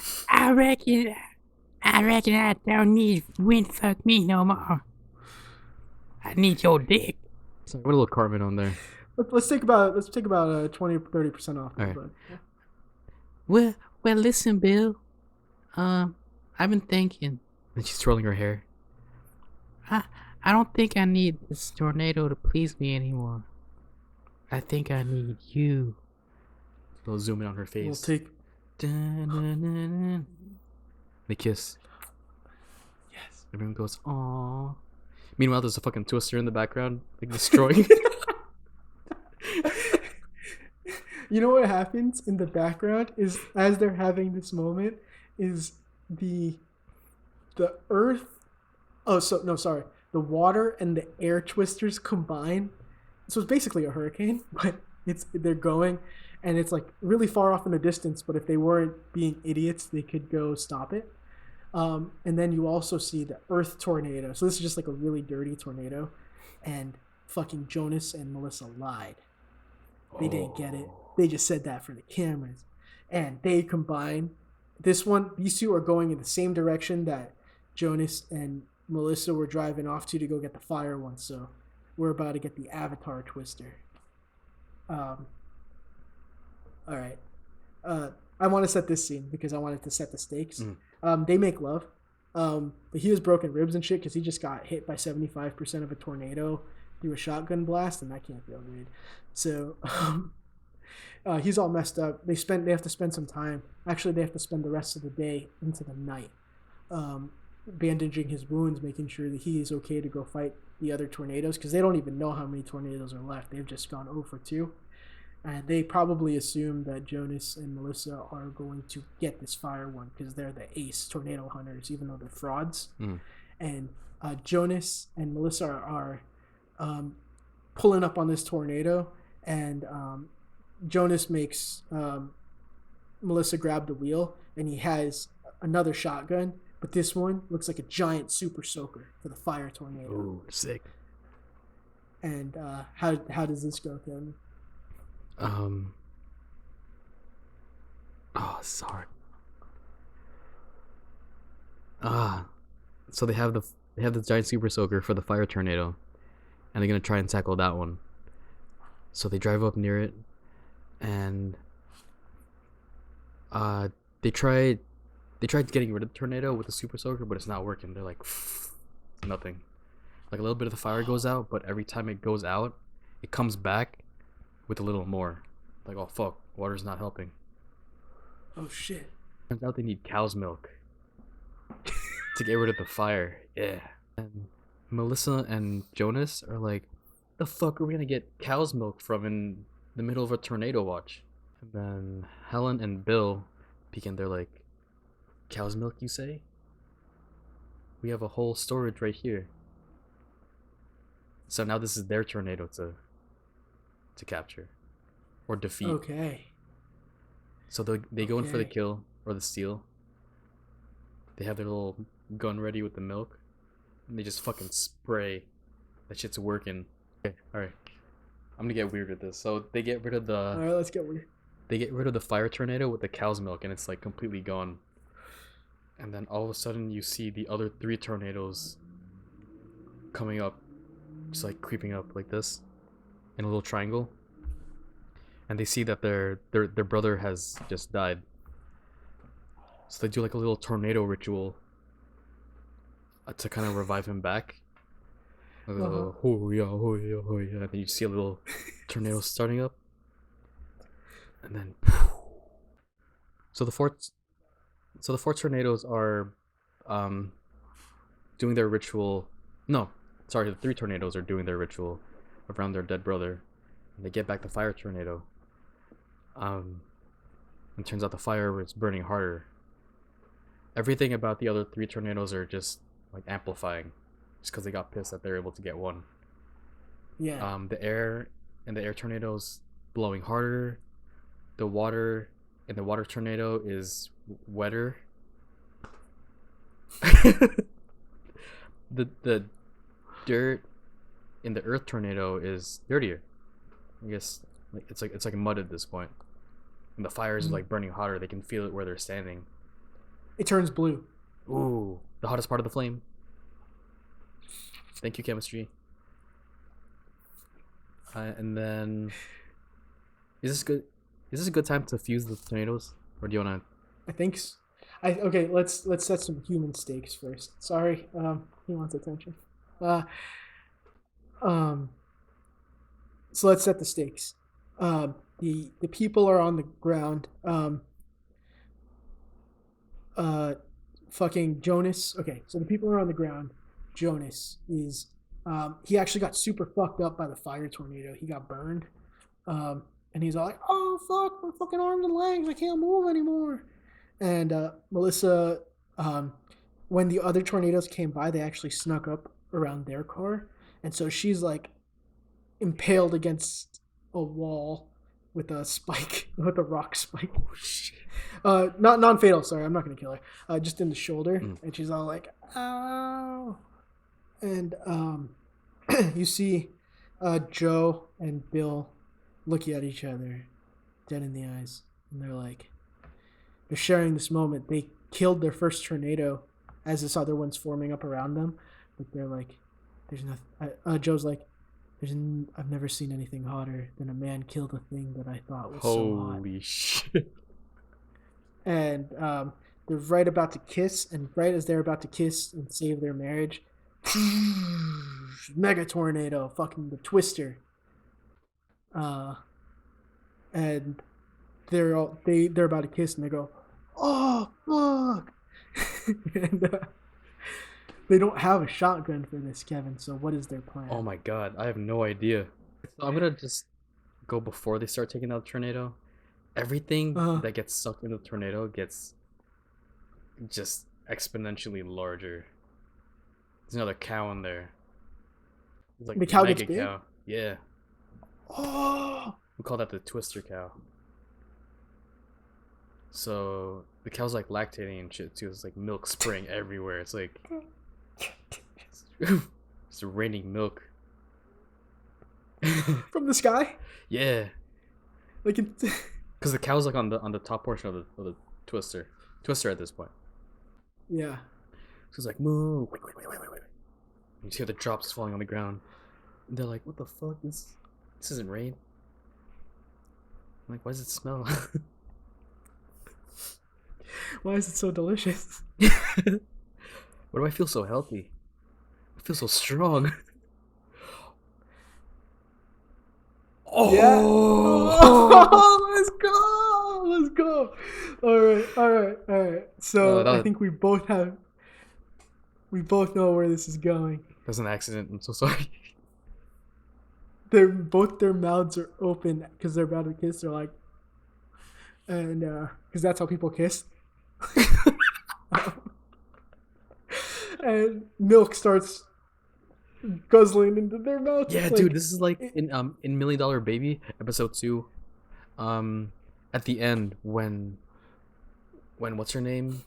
reckon I don't need wind fuck me no more. I need your dick. Sorry, what a little Cartman on there. Let's take about 20 or 30% off. All right. But, yeah. Well, listen, Bill. I've been thinking. And she's twirling her hair. I don't think I need this tornado to please me anymore. I think I need you. A little zoom in on her face. We'll take. Dun-dun-dun-dun. They kiss. Yes. Everyone goes, aww. Meanwhile, there's a fucking Twister in the background, like destroying. You know what happens in the background is as they're having this moment is the earth. Oh, so no, sorry. The water and the air twisters combine. So it's basically a hurricane, but they're going, and it's like really far off in the distance. But if they weren't being idiots, they could go stop it. And then you also see the earth tornado. So this is just like a really dirty tornado, and fucking Jonas and Melissa lied. They didn't get it. They just said that for the cameras, and they combine. These two are going in the same direction that Jonas and Melissa were driving off to go get the fire one. So we're about to get the Avatar Twister. All right. I want to set this scene because I wanted to set the stakes. They make love. But he has broken ribs and shit because he just got hit by 75% of a tornado through a shotgun blast, and that can't feel good. So he's all messed up. They have to spend some time. Actually, they have to spend the rest of the day into the night bandaging his wounds, making sure that he is okay to go fight the other tornadoes because they don't even know how many tornadoes are left. They've just gone 0 for 2. And they probably assume that Jonas and Melissa are going to get this fire one because they're the ace tornado hunters, even though they're frauds. And Jonas and Melissa are pulling up on this tornado, and Jonas makes Melissa grab the wheel, and he has another shotgun, but this one looks like a giant super soaker for the fire tornado. Ooh, sick. And how does this go, Kevin? Sorry. So they have the giant super soaker for the fire tornado, and they're gonna try and tackle that one. So they drive up near it, and they tried getting rid of the tornado with the super soaker, but it's not working. They're like nothing. Like a little bit of the fire goes out, but every time it goes out, it comes back with a little more. Like, oh fuck, water's not helping. Oh shit. Turns out they need cow's milk to get rid of the fire. Yeah. And Melissa and Jonas are like, the fuck are we gonna get cow's milk from in the middle of a tornado watch? And then Helen and Bill peek in, they're like, cow's milk, you say? We have a whole storage right here. So now this is their tornado to capture or defeat. Okay. So they go in for the kill or the steal. They have their little gun ready with the milk, and they just fucking spray. That shit's working. Okay, all right. I'm gonna get weird with this. So they get rid of the. All right, let's get weird. They get rid of the fire tornado with the cow's milk, and it's like completely gone. And And then all of a sudden you see the other 3 tornadoes coming up, just like creeping up like this in a little triangle. And they see that their brother has just died. So they do like a little tornado ritual to kind of revive him back. Oh yeah, oh yeah, oh yeah. And then you see a little tornado starting up. And then so the four tornadoes are doing their ritual. No, sorry, the 3 tornadoes are doing their ritual around their dead brother. And they get back the fire tornado. And turns out the fire is burning harder. Everything about the other 3 tornadoes are just like amplifying, just because they got pissed that they're able to get one. Yeah. The air and the air tornadoes blowing harder. The water in the water tornado is wetter. the dirt in the earth tornado is dirtier. I guess like it's like mud at this point. And the fires are like burning hotter. They can feel it where they're standing. It turns blue. Ooh, the hottest part of the flame. Thank you, chemistry. And then, is this good? Is this a good time to fuse the tornadoes, or do you wanna? I think. Okay. Let's set some human stakes first. Sorry. He wants attention. So let's set the stakes. The people are on the ground. Fucking Jonas. Okay, so the people are on the ground. Jonas is. He actually got super fucked up by the fire tornado. He got burned. And he's all like, "Oh fuck, my fucking arms and legs! I can't move anymore." And Melissa, when the other tornadoes came by, they actually snuck up around their car, and so she's like impaled against a wall with a spike, with a rock spike. Oh shit! Not non-fatal. Sorry, I'm not gonna kill her. Just in the shoulder, and she's all like, "Ow!" And you see Joe and Bill looking at each other, dead in the eyes, and they're sharing this moment. They killed their first tornado as this other one's forming up around them, but they're like, "There's nothing." Joe's like, I've never seen anything hotter than a man killed a thing that I thought was so hot." Holy shit! And they're right about to kiss, and right as they're about to kiss and save their marriage, mega tornado, fucking the Twister. And they're about to kiss, and they go, "Oh fuck!" And they don't have a shotgun for this, Kevin. So what is their plan? Oh my god, I have no idea. So I'm gonna just go before they start taking out the tornado. Everything that gets sucked into the tornado gets just exponentially larger. There's another cow in there. It's like the cow mega gets big? cow. Yeah. Oh, We call that the twister cow. So the cow's like lactating and shit too. It's like milk spraying everywhere. It's like it's raining milk. from the sky? Yeah, Like because the cow's like on the top portion of the twister at this point. yeah. So it's like moo. You hear the drops falling on the ground. And they're like, "What the fuck? This isn't rain." I'm like, why does it smell? Why is it so delicious? Why do I feel so healthy? I feel so strong. Oh, Yeah. Oh, let's go. All right. So I think we both know where this is going. That's an accident. I'm so sorry. Both their mouths are open because they're about to kiss. They're like, and because that's how people kiss. And milk starts guzzling into their mouths. Yeah, dude, this is like in $1 Million Baby episode 2. At the end when what's her name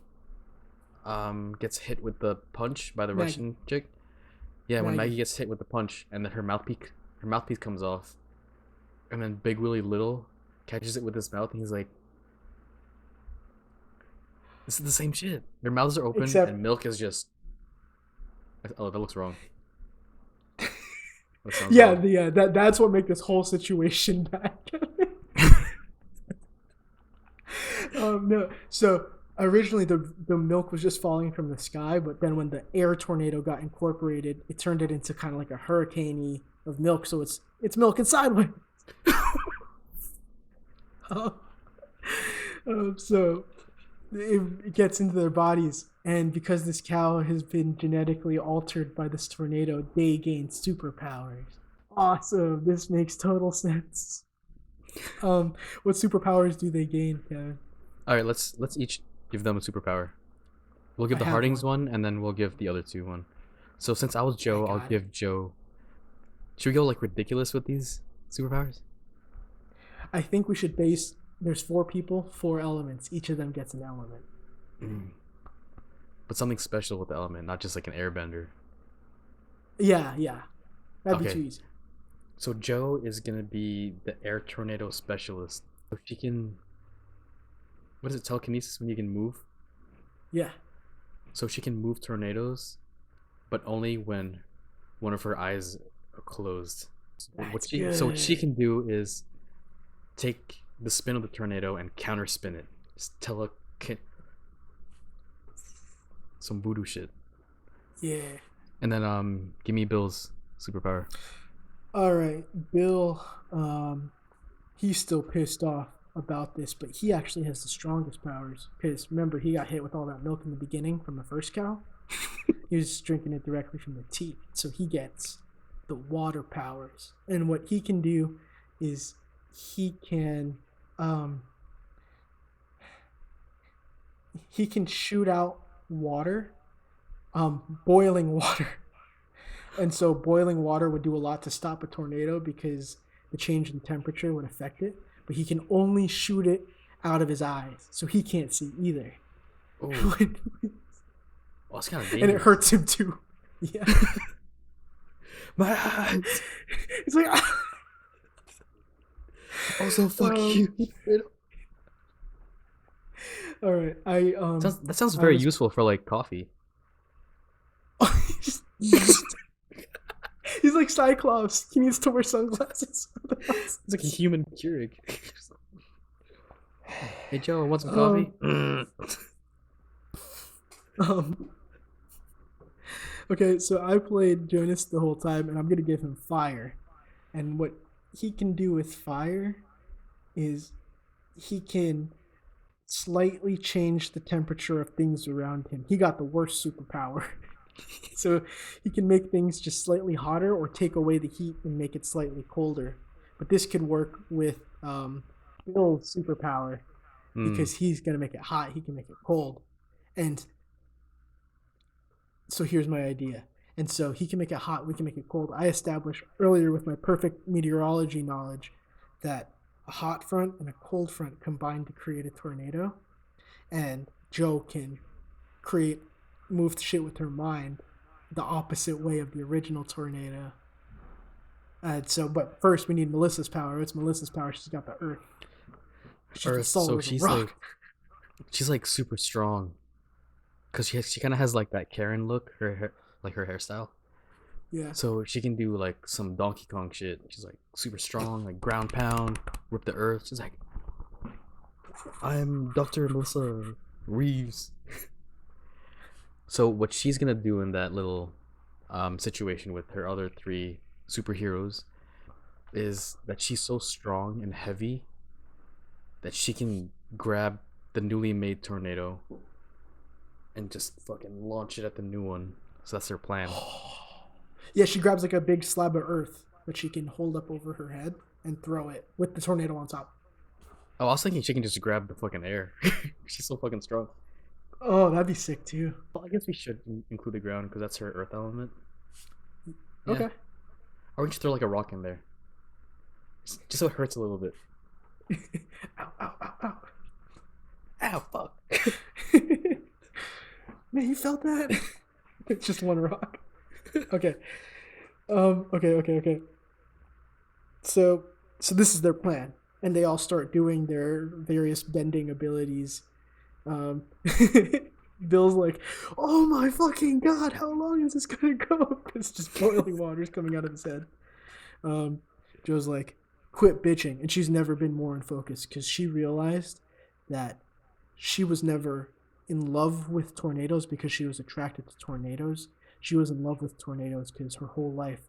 gets hit with the punch by the Maggie. Russian chick. Yeah, when Maggie. Maggie gets hit with the punch and then her mouthpiece comes off, and then Big Willie Little catches it with his mouth and he's like, This is the same shit. Their mouths are open Except- and milk is just. Oh, that looks wrong. That sounds Yeah, wrong. that's what makes this whole situation bad. No, so originally the milk was just falling from the sky, but then when the air tornado got incorporated, it turned it into kind of like a hurricane of milk. So it's milking sideways. So it gets into their bodies, and because this cow has been genetically altered by this tornado, they gain superpowers. Awesome! This makes total sense. What superpowers do they gain, Kevin? All right, let's each give them a superpower. We'll give I the have Hardings one, and then we'll give the other two one. So since I was Joe, I'll got it. give Joe. Should we go like ridiculous with these superpowers? I think we should base. There's 4 people, 4 elements. Each of them gets an element. But something special with the element, not just like an airbender. Yeah, that'd be Okay. too easy. So Joe is gonna be the air tornado specialist. So she can. What is it? Telekinesis when you can move. Yeah, So she can move tornadoes, but only when one of her eyes are closed. So what she good. can do is take the spin of the tornado and counter spin it. Just some voodoo shit. Yeah. And then give me Bill's superpower. All right, Bill. He's still pissed off about this, but he actually has the strongest powers. Because remember, he got hit with all that milk in the beginning from the first cow. He was drinking it directly from the teat, so he gets the water powers. And what he can do is he can shoot out water, boiling water. And so boiling water would do a lot to stop a tornado because the change in temperature would affect it. But he can only shoot it out of his eyes, so he can't see either. Oh, that's kind of dangerous. And it hurts him too. Yeah. My eyes. He's like, Also, fuck you. all right. That sounds very useful for like coffee. He's like Cyclops. He needs to wear sunglasses. It's like a human Keurig. Hey Joe, want some coffee? Okay, so I played Jonas the whole time, and I'm gonna give him fire. And what he can do with fire is he can slightly change the temperature of things around him. He got the worst superpower. So he can make things just slightly hotter or take away the heat and make it slightly colder. But this could work with Bill's superpower because he's going to make it hot. He can make it cold. And so here's my idea. And so he can make it hot, we can make it cold. I established earlier with my perfect meteorology knowledge that a hot front and a cold front combine to create a tornado. And Joe can move shit with her mind the opposite way of the original tornado. So, but first we need Melissa's power. It's Melissa's power. She's got the earth. She's the soul So of the rock. she's like super strong, cause she kind of has like that Karen look, her hair, like her hairstyle. Yeah. So she can do like some Donkey Kong shit. She's like super strong, like ground pound, rip the earth. She's like, I'm Dr. Melissa Reeves. So what she's gonna do in that little situation with her other 3 superheroes is that she's so strong and heavy that she can grab the newly made tornado and just fucking launch it at the new one. So that's her plan. Yeah, she grabs like a big slab of earth that she can hold up over her head and throw it with the tornado on top. Oh, I was thinking she can just grab the fucking air. She's so fucking strong. Oh, that'd be sick too. Well, I guess we should include the ground because that's her earth element. Yeah. Okay. Or we can just throw like a rock in there. Just so it hurts a little bit. Ow, ow, ow, ow. Ow, fuck. Man, you felt that? It's just one rock. Okay. Okay. So this is their plan. And they all start doing their various bending abilities. Um, Bill's like, "Oh my fucking god, how long is this gonna go?" It's just boiling water's coming out of his head. Um, Joe's like, "Quit bitching," and she's never been more in focus because she realized that she was never in love with tornadoes because she was attracted to tornadoes. She was in love with tornadoes because her whole life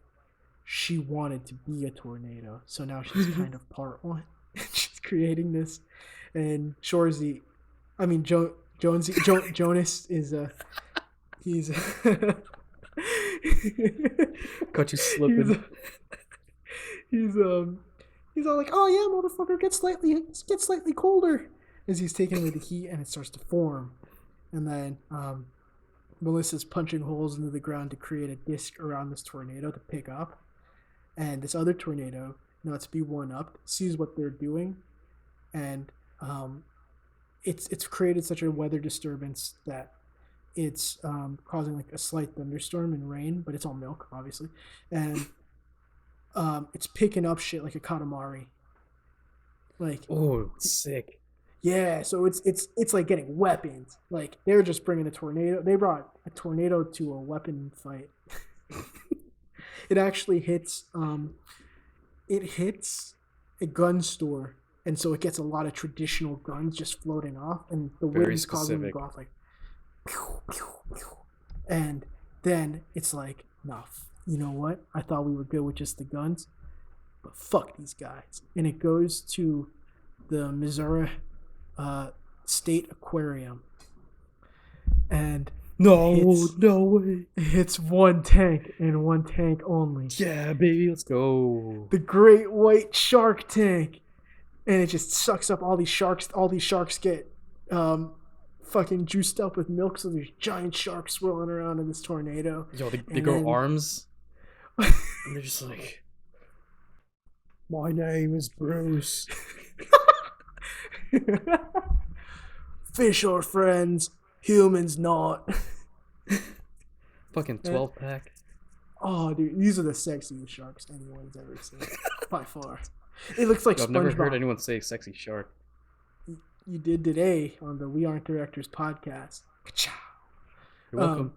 she wanted to be a tornado. So now she's kind of part one. She's creating this, and Shorzy, I mean Jonas is he's Caught you slipping. he's he's all like, "Oh yeah, motherfucker, get slightly colder," as he's taking away the heat and it starts to form, and then Melissa's punching holes into the ground to create a disc around this tornado to pick up, and this other tornado, not to be one up, sees what they're doing, and it's created such a weather disturbance that it's causing like a slight thunderstorm and rain, but it's all milk, obviously, and it's picking up shit like a katamari. Like, Oh, sick. yeah, so it's like getting weapons. Like they're just bringing a tornado. They brought a tornado to a weapon fight. It actually hits a gun store, and so it gets a lot of traditional guns just floating off, and the Very wind's causing them to specific. go off like, pew, pew, pew. And then it's like, nah, you know what? I thought we were good with just the guns, but fuck these guys. And it goes to the Missouri State Aquarium, and No way. it's one tank and one tank only. Yeah, baby, let's go. The great white shark tank, and it just sucks up all these sharks. All these sharks get fucking juiced up with milk, so there's giant sharks swirling around in this tornado. Yo, they And grow then- arms, and they're just like, my name is Bruce. Fish are friends, humans not. Fucking 12-pack. Oh, dude, these are the sexiest sharks anyone's ever seen, by far. It looks like Yo, I've never heard SpongeBob. anyone say sexy shark. You did today on the We Aren't Directors podcast. You're welcome.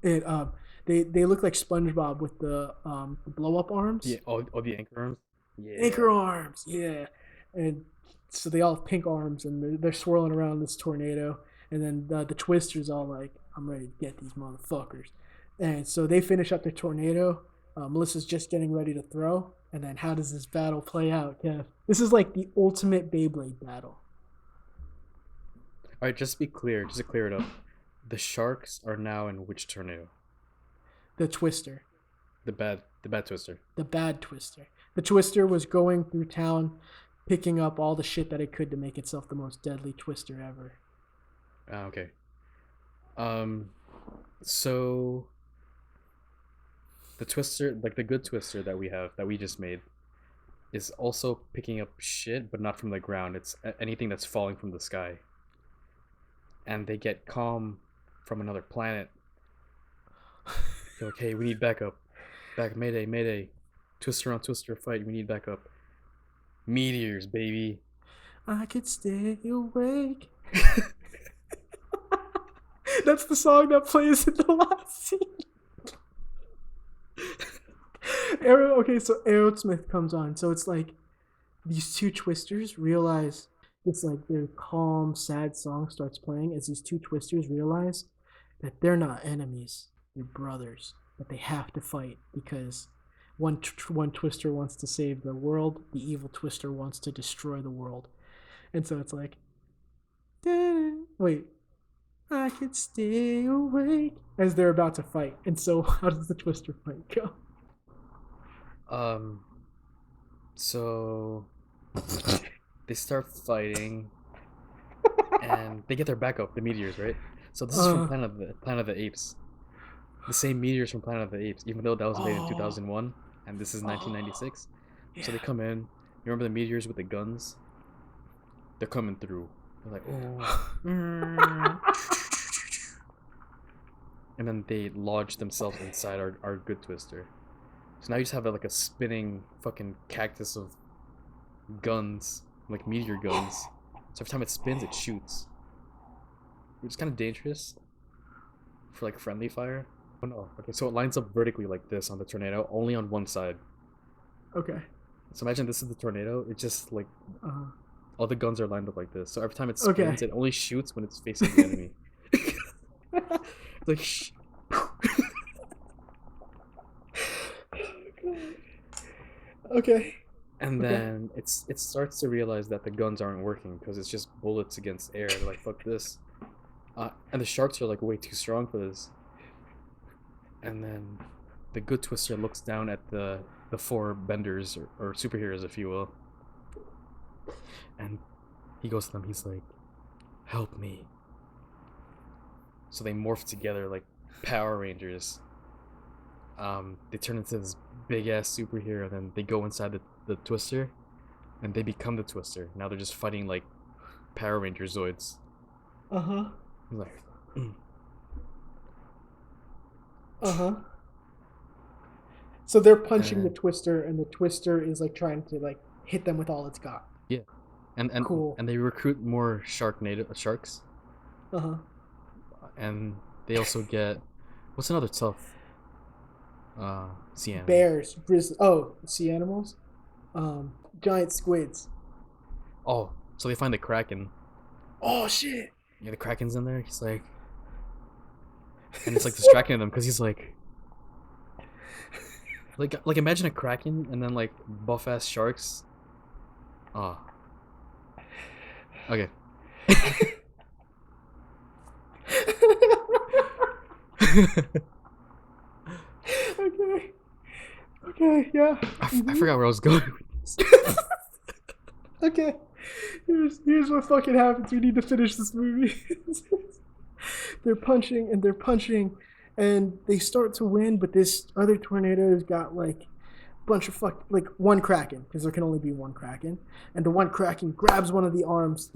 It they look like SpongeBob with the blow up arms. Yeah, all the anchor arms. Yeah. Anchor arms, yeah. And so they all have pink arms, and they're swirling around this tornado. And then the Twister's all like, "I'm ready to get these motherfuckers." And so they finish up their tornado. Melissa's just getting ready to throw. And then how does this battle play out, Kev? This is like the ultimate Beyblade battle. All right, just to clear it up, the sharks are now in which tornado? The Twister. The bad twister. The bad Twister. The Twister was going through town, picking up all the shit that it could to make itself the most deadly Twister ever. Ah, okay. So the twister, like the good twister that we just made, is also picking up shit, but not from the ground. It's anything that's falling from the sky. And they get calm from another planet. They're like, hey, we need backup. Mayday, mayday. Twister on twister fight, we need backup. Meteors, baby. I could stay awake. That's the song that plays in the last scene. Okay, so Aerosmith comes on. So it's like these two Twisters realize it's like their calm, sad song starts playing as these two Twisters realize that they're not enemies, they're brothers, that they have to fight because one Twister wants to save the world, the evil Twister wants to destroy the world. And so it's like, wait, I could stay awake as they're about to fight. And so how does the Twister fight go? So they start fighting, and they get their backup, the meteors, right? So this is from Planet of the Apes, the same meteors from Planet of the Apes, even though that was made in 2001, and this is 1996. So they come in. You remember the meteors with the guns? They're coming through. They're like, oh. And then they lodge themselves inside our good Twister. So now you just have like a spinning fucking cactus of guns, like meteor guns. So every time it spins, it shoots. which is kind of dangerous for like friendly fire. Oh no. Okay, so it lines up vertically like this on the tornado, only on one side. Okay. So imagine this is the tornado. It's just like Uh, all the guns are lined up like this. So every time it Okay. spins, it only shoots when it's facing the enemy. It's like shh. okay. And Okay. then it starts to realize that the guns aren't working because it's just bullets against air. They're like, fuck this. And the sharks are like way too strong for this. And then the good Twister looks down at the four benders or superheroes, if you will. And he goes to them, he's like, help me. So they morph together like Power Rangers. They turn into this big ass superhero, then they go inside the Twister and they become the Twister. Now they're just fighting like Power Ranger Zoids. Uh-huh. He's like, Uh-huh. So they're punching Uh. the Twister, and the Twister is like trying to like hit them with all it's got. and Cool. and they recruit more sharks, Uh-huh. and they also get what's another tough sea animal? Bears, grizzly. Oh, sea animals. Giant squids. Oh, so they find the Kraken. Oh shit. Yeah, the Kraken's in there. He's like, and it's like distracting them because he's like imagine a Kraken and then like buff ass sharks. Ah. Okay. Okay. Okay. Yeah. I forgot where I was going. Okay. Here's what fucking happens. We need to finish this movie. They're punching and they're punching, and they start to win, but this other tornado's got like a bunch of like one Kraken, because there can only be one Kraken, and the one Kraken grabs one of the arms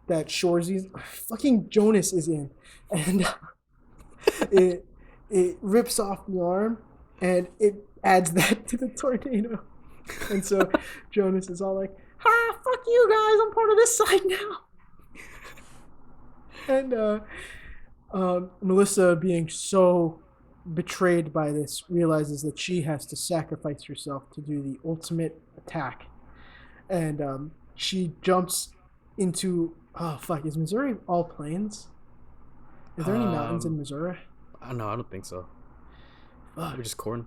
that Shoresy's fucking Jonas is in, and it rips off the arm, and it adds that to the tornado, and so Jonas is all like, "Ha, fuck you guys! I'm part of this side now." And Melissa, being so betrayed by this, realizes that she has to sacrifice herself to do the ultimate attack. And she jumps into... Oh, fuck. Is Missouri all plains? Is there any mountains in Missouri? I don't know. I don't think so. Fuck. They're just corn.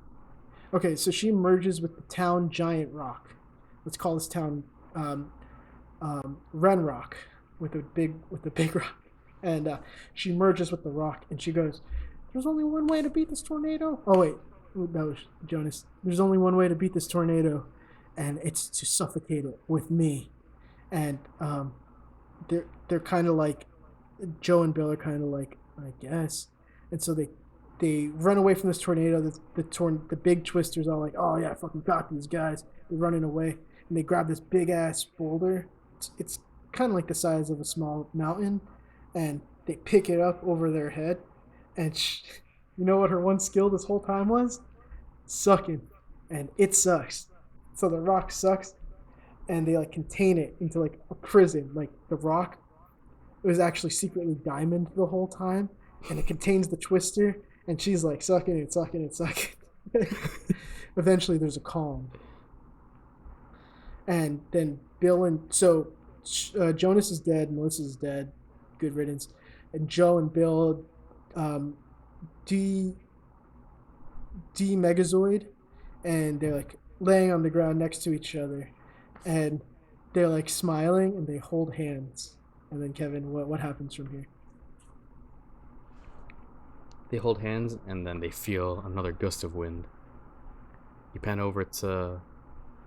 Okay, so she merges with the town Giant Rock. Let's call this town Ren Rock with a big rock. And she merges with the rock, and she goes, "There's only one way to beat this tornado." Oh wait, that was Jonas. "There's only one way to beat this tornado, and it's to suffocate it with me." And they're kind of like, Joe and Bill are kind of like, I guess. And so they run away from this tornado. The big Twister's all like, "Oh yeah, I fucking got these guys." They're running away, and they grab this big ass boulder. It's kind of like the size of a small mountain. And they pick it up over their head, and you know what her one skill this whole time was? Sucking. And it sucks. So the rock sucks, and they like contain it into like a prison. Like the rock, it was actually secretly diamond the whole time, and it contains the Twister, and she's like sucking it. Eventually there's a calm. And then Jonas is dead, Melissa's dead. Good riddance. And Joe and Bill de-Megazoid, and they're like laying on the ground next to each other, and they're like smiling, and they hold hands. And then Kevin, what happens from here? They hold hands, and then they feel another gust of wind. You pan over to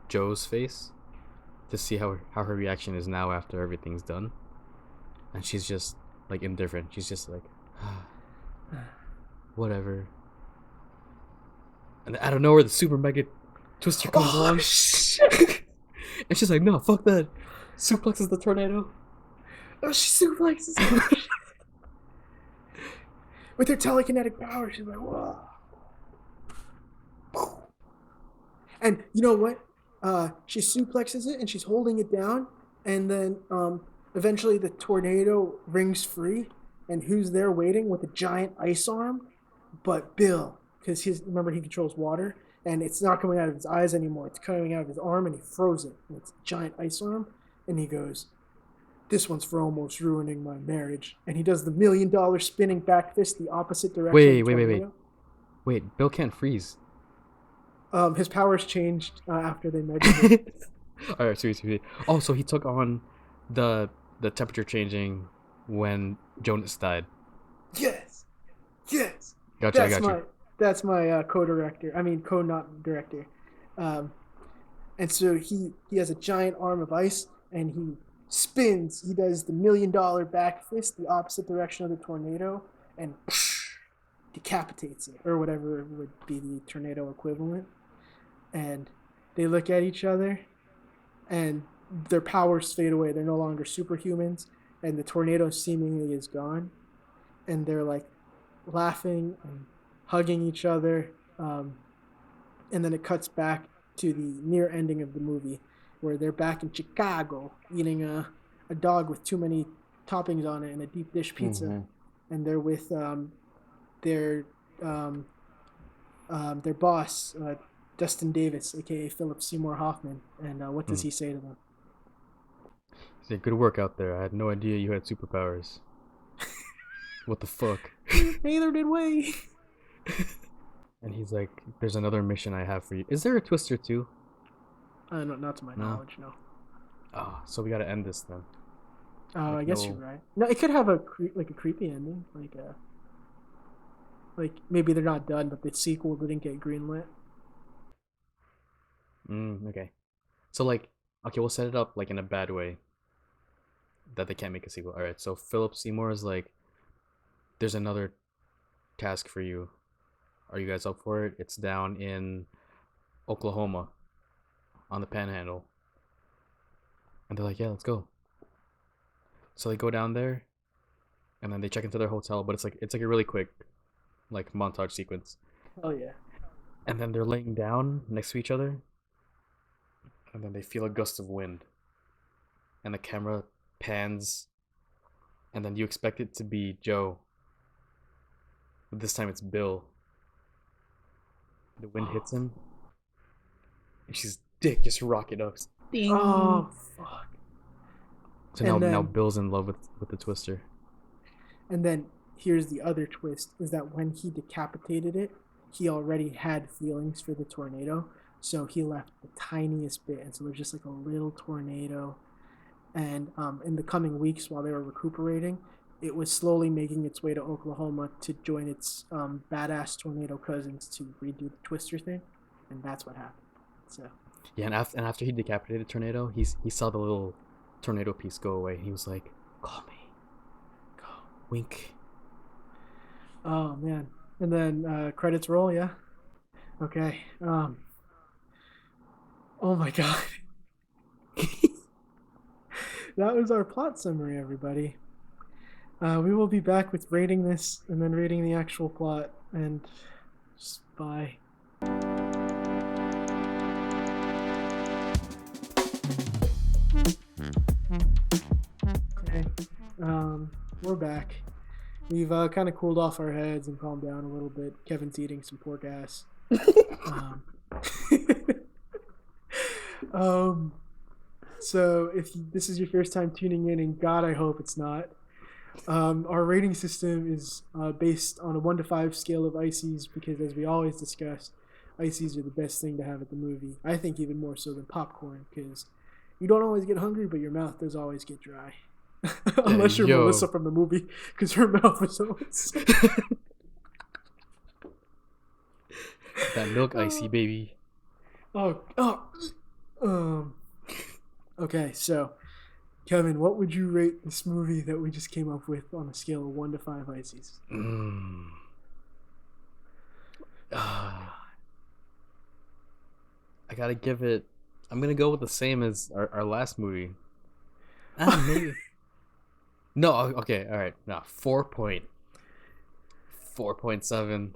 Joe's face to see how her reaction is now after everything's done. And she's just like indifferent. She's just like, whatever. And out of nowhere, the super mega Twister comes along. Shit. And she's like, no, fuck that. Suplexes the tornado. Oh, she suplexes with her telekinetic power. She's like, whoa. And you know what? She suplexes it, and she's holding it down, and then Eventually, the tornado rings free, and who's there waiting with a giant ice arm? But Bill, because remember he controls water, and it's not coming out of his eyes anymore. It's coming out of his arm, and he froze it. And it's a giant ice arm, and he goes, "This one's for almost ruining my marriage." And he does the $1 million spinning back fist the opposite direction. Wait. Bill can't freeze. His powers changed after they measured it. All right, seriously. Oh, so he took on the temperature changing when Jonas died. Yes. Gotcha. I got you. That's my co-director. I mean, not director. And so he has a giant arm of ice, and he spins. He does the $1 million back fist the opposite direction of the tornado, and decapitates it, or whatever would be the tornado equivalent. And they look at each other, and their powers fade away. They're no longer superhumans, and the tornado seemingly is gone. And they're like laughing and hugging each other. And then it cuts back to the near ending of the movie, where they're back in Chicago eating a dog with too many toppings on it and a deep dish pizza. Mm-hmm. And they're with their boss, Dustin Davis, aka Philip Seymour Hoffman. And what does he say to them? He said, "Good work out there. I had no idea you had superpowers." What the fuck? Neither did we. And he's like, "There's another mission I have for you." Is there a Twister 2? Not to my knowledge, no. Oh, so we gotta end this then. Oh, I guess you're right. No, it could have a creepy ending, like maybe they're not done, but the sequel didn't get greenlit. Okay. So okay, we'll set it up like in a bad way that they can't make a sequel. All right. So Philip Seymour is like, "There's another task for you. Are you guys up for it? It's down in Oklahoma, on the Panhandle." And they're like, "Yeah, let's go." So they go down there, and then they check into their hotel. But it's like a really quick, montage sequence. Oh yeah. And then they're laying down next to each other, and then they feel a gust of wind, and the camera pans, and then you expect it to be Joe, but this time it's Bill. The wind hits him, and his dick just rocket up. Ding. Oh fuck! So now Bill's in love with the Twister. And then here's the other twist: is that when he decapitated it, he already had feelings for the tornado, so he left the tiniest bit, and so there's just like a little tornado. And in the coming weeks, while they were recuperating, it was slowly making its way to Oklahoma to join its badass tornado cousins to redo the Twister thing, and that's what happened. So yeah, and after he decapitated Tornado, he saw the little tornado piece go away. He was like, "Call me, go wink." Oh man! And then credits roll, yeah. Okay. Oh my god. That was our plot summary, everybody. We will be back with rating this and then rating the actual plot. And just bye. Okay. We're back. We've kind of cooled off our heads and calmed down a little bit. Kevin's eating some pork ass. So if this is your first time tuning in, and God, I hope it's not, our rating system is based on a 1 to 5 scale of ices, because as we always discussed, ices are the best thing to have at the movie. I think even more so than popcorn, because you don't always get hungry, but your mouth does always get dry. Unless you're Melissa from the movie, because her mouth is always... That milk icy, baby. Okay, so Kevin, what would you rate this movie that we just came up with on a scale of 1 to 5 ices? I gotta give it. I'm gonna go with the same as our last movie. Maybe. No, okay, all right. No, 4.7.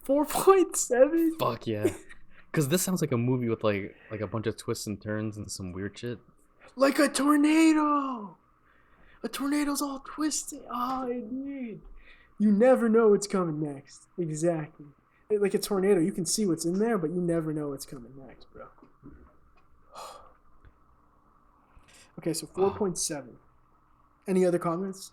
4.7? Fuck yeah. Because this sounds like a movie with like a bunch of twists and turns and some weird shit. Like a tornado! A tornado's all twisted. Oh, indeed. You never know what's coming next. Exactly. Like a tornado, you can see what's in there, but you never know what's coming next, bro. Okay, so 4.7. Any other comments?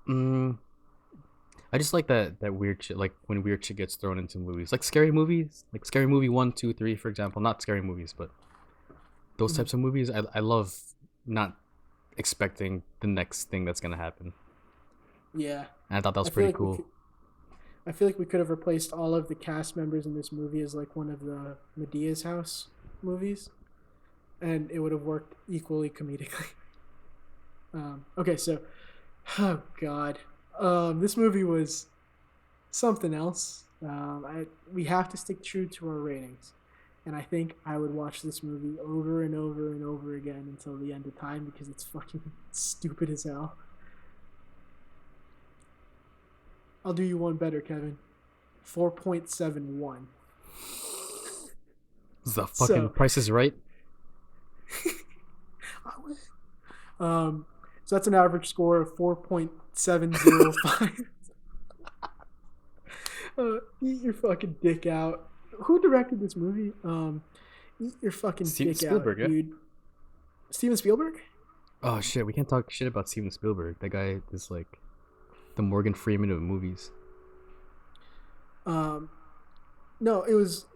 I just like that weird shit, like when weird shit gets thrown into movies, like scary movies, like Scary Movie 1, 2, 3, for example. Not scary movies, but those types of movies. I love not expecting the next thing that's gonna happen. Yeah. And I thought that was pretty cool. I feel like we could have replaced all of the cast members in this movie as like one of the Medea's House movies, and it would have worked equally comedically. Okay, so, oh god, this movie was something else. We have to stick true to our ratings, and I think I would watch this movie over and over and over again until the end of time because it's fucking stupid as hell. I'll do you one better, Kevin. 4.71. The fucking Price is Right. So that's an average score of 4.705. Eat your fucking dick out. Who directed this movie? Eat your fucking dick Spielberg, out, dude. Steven Spielberg? Oh shit, we can't talk shit about Steven Spielberg. That guy is like the Morgan Freeman of movies. No, it was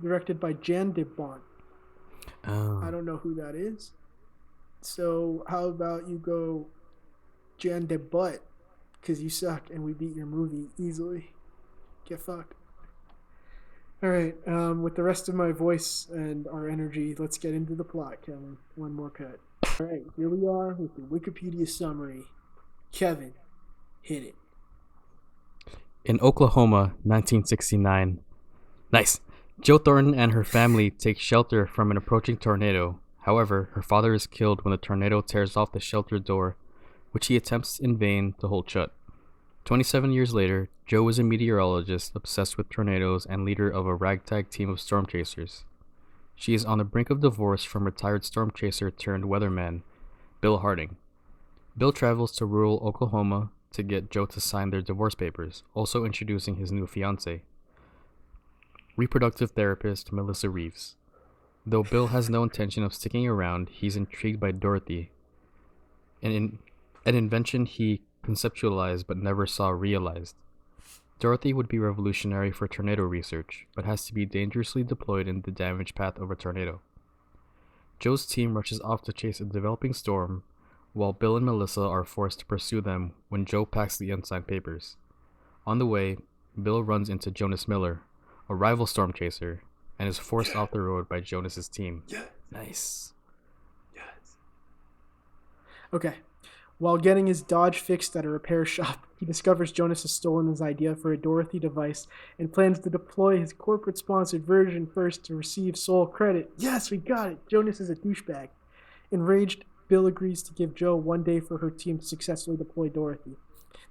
directed by Jan de Bont. Oh. I don't know who that is. So how about you go Jan de Butt, because you suck and we beat your movie easily. Get fucked. Alright, with the rest of my voice and our energy, let's get into the plot, Kevin. One more cut. Alright, here we are with the Wikipedia summary. Kevin, hit it. In Oklahoma, 1969. Nice. Jill Thornton and her family take shelter from an approaching tornado. However, her father is killed when the tornado tears off the shelter door, which he attempts in vain to hold shut. 27 years later, Joe is a meteorologist obsessed with tornadoes and leader of a ragtag team of storm chasers. She is on the brink of divorce from retired storm chaser turned weatherman, Bill Harding. Bill travels to rural Oklahoma to get Joe to sign their divorce papers, also introducing his new fiancée, reproductive therapist Melissa Reeves. Though Bill has no intention of sticking around, he's intrigued by Dorothy, an invention he conceptualized but never saw realized. Dorothy would be revolutionary for tornado research, but has to be dangerously deployed in the damaged path of a tornado. Joe's team rushes off to chase a developing storm, while Bill and Melissa are forced to pursue them when Joe packs the unsigned papers. On the way, Bill runs into Jonas Miller, a rival storm chaser, and is forced off the road by Jonas's team. Yes. Nice. Yes. Okay. While getting his Dodge fixed at a repair shop, he discovers Jonas has stolen his idea for a Dorothy device and plans to deploy his corporate-sponsored version first to receive sole credit. Yes, we got it! Jonas is a douchebag. Enraged, Bill agrees to give Joe 1 day for her team to successfully deploy Dorothy.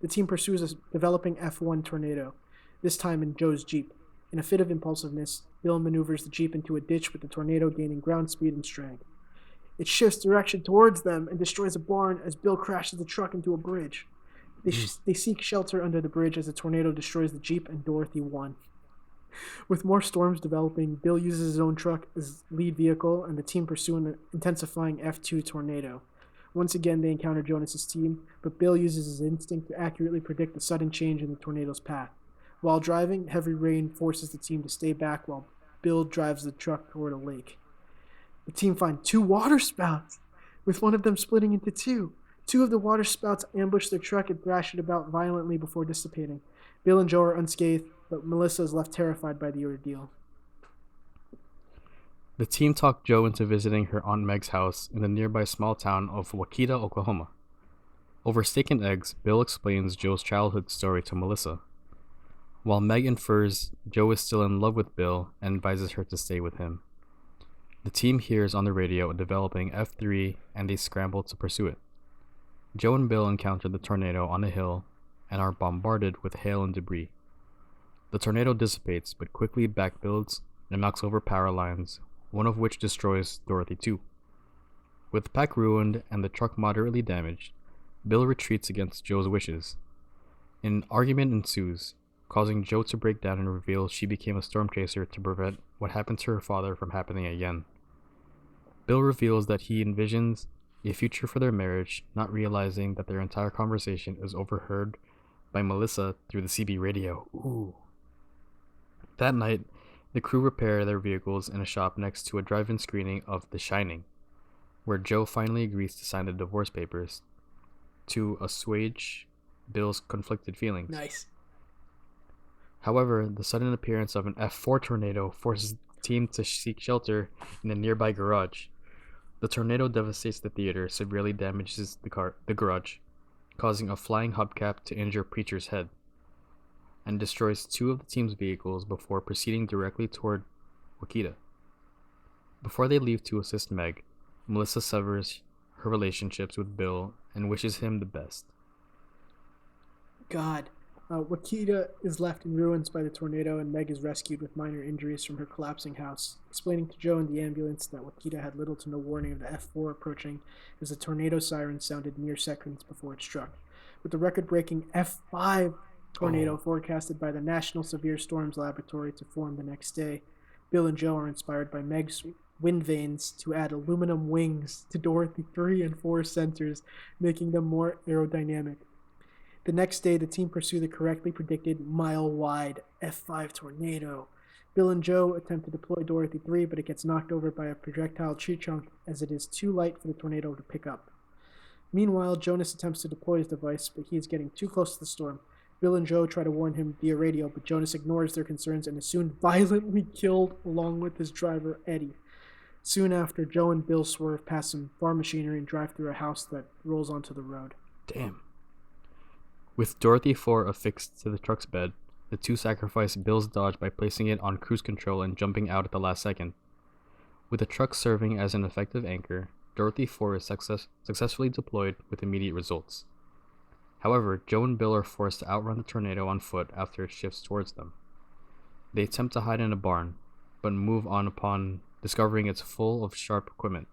The team pursues a developing F1 tornado, this time in Joe's Jeep. In a fit of impulsiveness, Bill maneuvers the Jeep into a ditch with the tornado gaining ground speed and strength. It shifts direction towards them and destroys a barn as Bill crashes the truck into a bridge. They seek shelter under the bridge as the tornado destroys the Jeep and Dorothy won. With more storms developing, Bill uses his own truck as lead vehicle and the team pursue an intensifying F2 tornado. Once again, they encounter Jonas's team, but Bill uses his instinct to accurately predict the sudden change in the tornado's path. While driving, heavy rain forces the team to stay back while Bill drives the truck toward a lake. The team find 2 water spouts, with one of them splitting into 2. 2 of the water spouts ambush their truck and thrash it about violently before dissipating. Bill and Joe are unscathed, but Melissa is left terrified by the ordeal. The team talked Joe into visiting her Aunt Meg's house in the nearby small town of Waukita, Oklahoma. Over steak and eggs, Bill explains Joe's childhood story to Melissa. While Meg infers Joe is still in love with Bill and advises her to stay with him. The team hears on the radio a developing F3 and they scramble to pursue it. Joe and Bill encounter the tornado on a hill and are bombarded with hail and debris. The tornado dissipates but quickly backbuilds and knocks over power lines, one of which destroys Dorothy too. With the pack ruined and the truck moderately damaged, Bill retreats against Joe's wishes. An argument ensues, causing Joe to break down and reveal she became a storm chaser to prevent what happened to her father from happening again. Bill reveals that he envisions a future for their marriage, not realizing that their entire conversation is overheard by Melissa through the CB radio. Ooh. That night, the crew repair their vehicles in a shop next to a drive-in screening of The Shining, where Joe finally agrees to sign the divorce papers to assuage Bill's conflicted feelings. Nice. However, the sudden appearance of an F4 tornado forces the team to seek shelter in a nearby garage. The tornado devastates the theater, severely damages the garage, causing a flying hubcap to injure Preacher's head, and destroys 2 of the team's vehicles before proceeding directly toward Wakita. Before they leave to assist Meg, Melissa severs her relationships with Bill and wishes him the best. God. Wakita is left in ruins by the tornado, and Meg is rescued with minor injuries from her collapsing house, explaining to Joe in the ambulance that Wakita had little to no warning of the F4 approaching, as the tornado siren sounded mere seconds before it struck. With the record-breaking F5 tornado forecasted by the National Severe Storms Laboratory to form the next day, Bill and Joe are inspired by Meg's wind vanes to add aluminum wings to Dorothy 3 and 4 centers, making them more aerodynamic. The next day, the team pursue the correctly predicted mile-wide F5 tornado. Bill and Joe attempt to deploy Dorothy 3, but it gets knocked over by a projectile tree trunk as it is too light for the tornado to pick up. Meanwhile, Jonas attempts to deploy his device, but he is getting too close to the storm. Bill and Joe try to warn him via radio, but Jonas ignores their concerns and is soon violently killed along with his driver, Eddie. Soon after, Joe and Bill swerve past some farm machinery and drive through a house that rolls onto the road. Damn. With Dorothy 4 affixed to the truck's bed, the two sacrifice Bill's Dodge by placing it on cruise control and jumping out at the last second. With the truck serving as an effective anchor, Dorothy 4 is successfully deployed with immediate results. However, Joe and Bill are forced to outrun the tornado on foot after it shifts towards them. They attempt to hide in a barn, but move on upon discovering it's full of sharp equipment.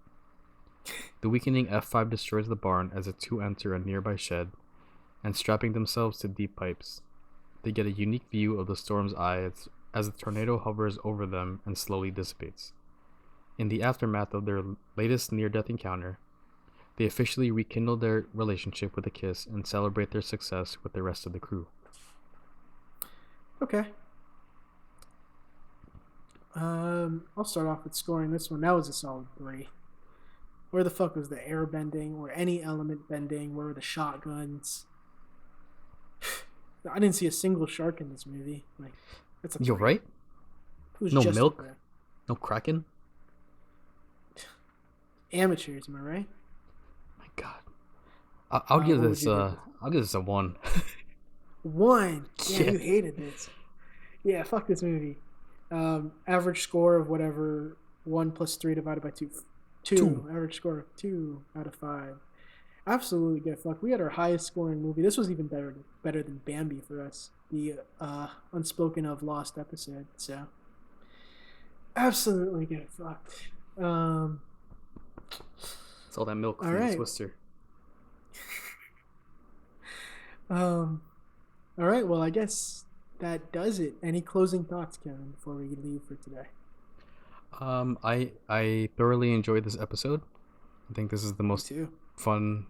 The weakening F5 destroys the barn as the two enter a nearby shed, and strapping themselves to deep pipes, they get a unique view of the storm's eye as the tornado hovers over them and slowly dissipates. In the aftermath of their latest near-death encounter, they officially rekindle their relationship with a kiss and celebrate their success with the rest of the crew. Okay. I'll start off with scoring this one. That was a solid 3. Where the fuck was the air bending or any element bending? Where were the shotguns? I didn't see a single shark in this movie. Like, that's a You're three. right? It was No just milk? a- No Kraken? Amateurs, am I right? My God. I'll give what would this you give I'll give this a 1. 1. Yeah, Yeah. you hated this. Yeah, fuck this movie. Average score of whatever 1 plus 3 divided by 2. 2. Two. Average score of 2 out of 5. Absolutely get fucked. We had our highest scoring movie. This was even better than Bambi for us. The unspoken of lost episode. So absolutely get fucked. It's all that milk All from the right. Twister. All right. Well, I guess that does it. Any closing thoughts, Kevin, before we leave for today? I thoroughly enjoyed this episode. I think this is the Me most too. funnest?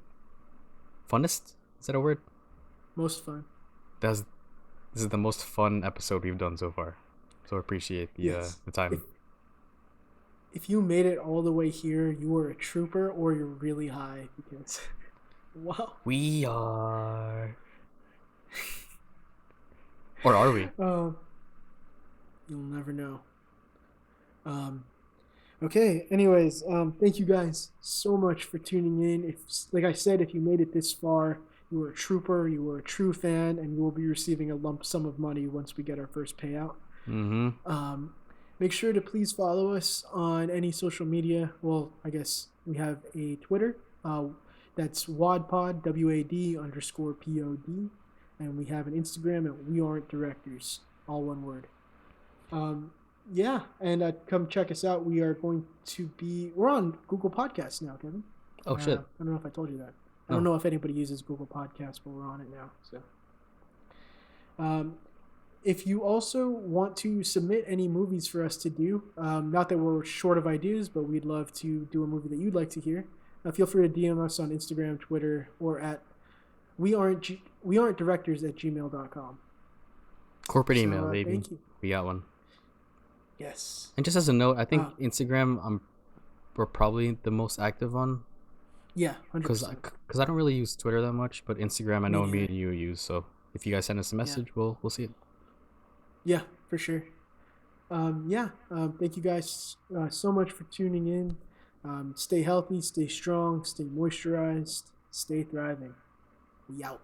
Is that a word? Most fun. This is the most fun episode we've done so far. So I appreciate the time. If you made it all the way here, you were a trooper or you're really high because wow. We are. Or are we? You'll never know. Okay, anyways, thank you guys so much for tuning in. If, like I said, if you made it this far, you were a trooper, you were a true fan, and you will be receiving a lump sum of money once we get our first payout. Mm-hmm. Make sure to please follow us on any social media. Well, I guess we have a Twitter. That's WADPod, WAD_POD. And we have an Instagram at We Aren't Directors, all one word. Yeah, and come check us out. We're on Google Podcasts now, Kevin. Oh shit. I don't know if I told you that. I No. don't know if anybody uses Google Podcasts, but we're on it now. So, if you also want to submit any movies for us to do, not that we're short of ideas, but we'd love to do a movie that you'd like to hear. Feel free to DM us on Instagram, Twitter, or at wearen'tdirectors@gmail.com. Corporate email, baby. Thank you. We got one. Yes. And just as a note, I think Instagram, we're probably the most active on. Yeah, 100%. Because I don't really use Twitter that much, but Instagram I know me neither. and you use. So if you guys send us a message, we'll see it. Yeah, for sure. Thank you guys so much for tuning in. Stay healthy, stay strong, stay moisturized, stay thriving. We out.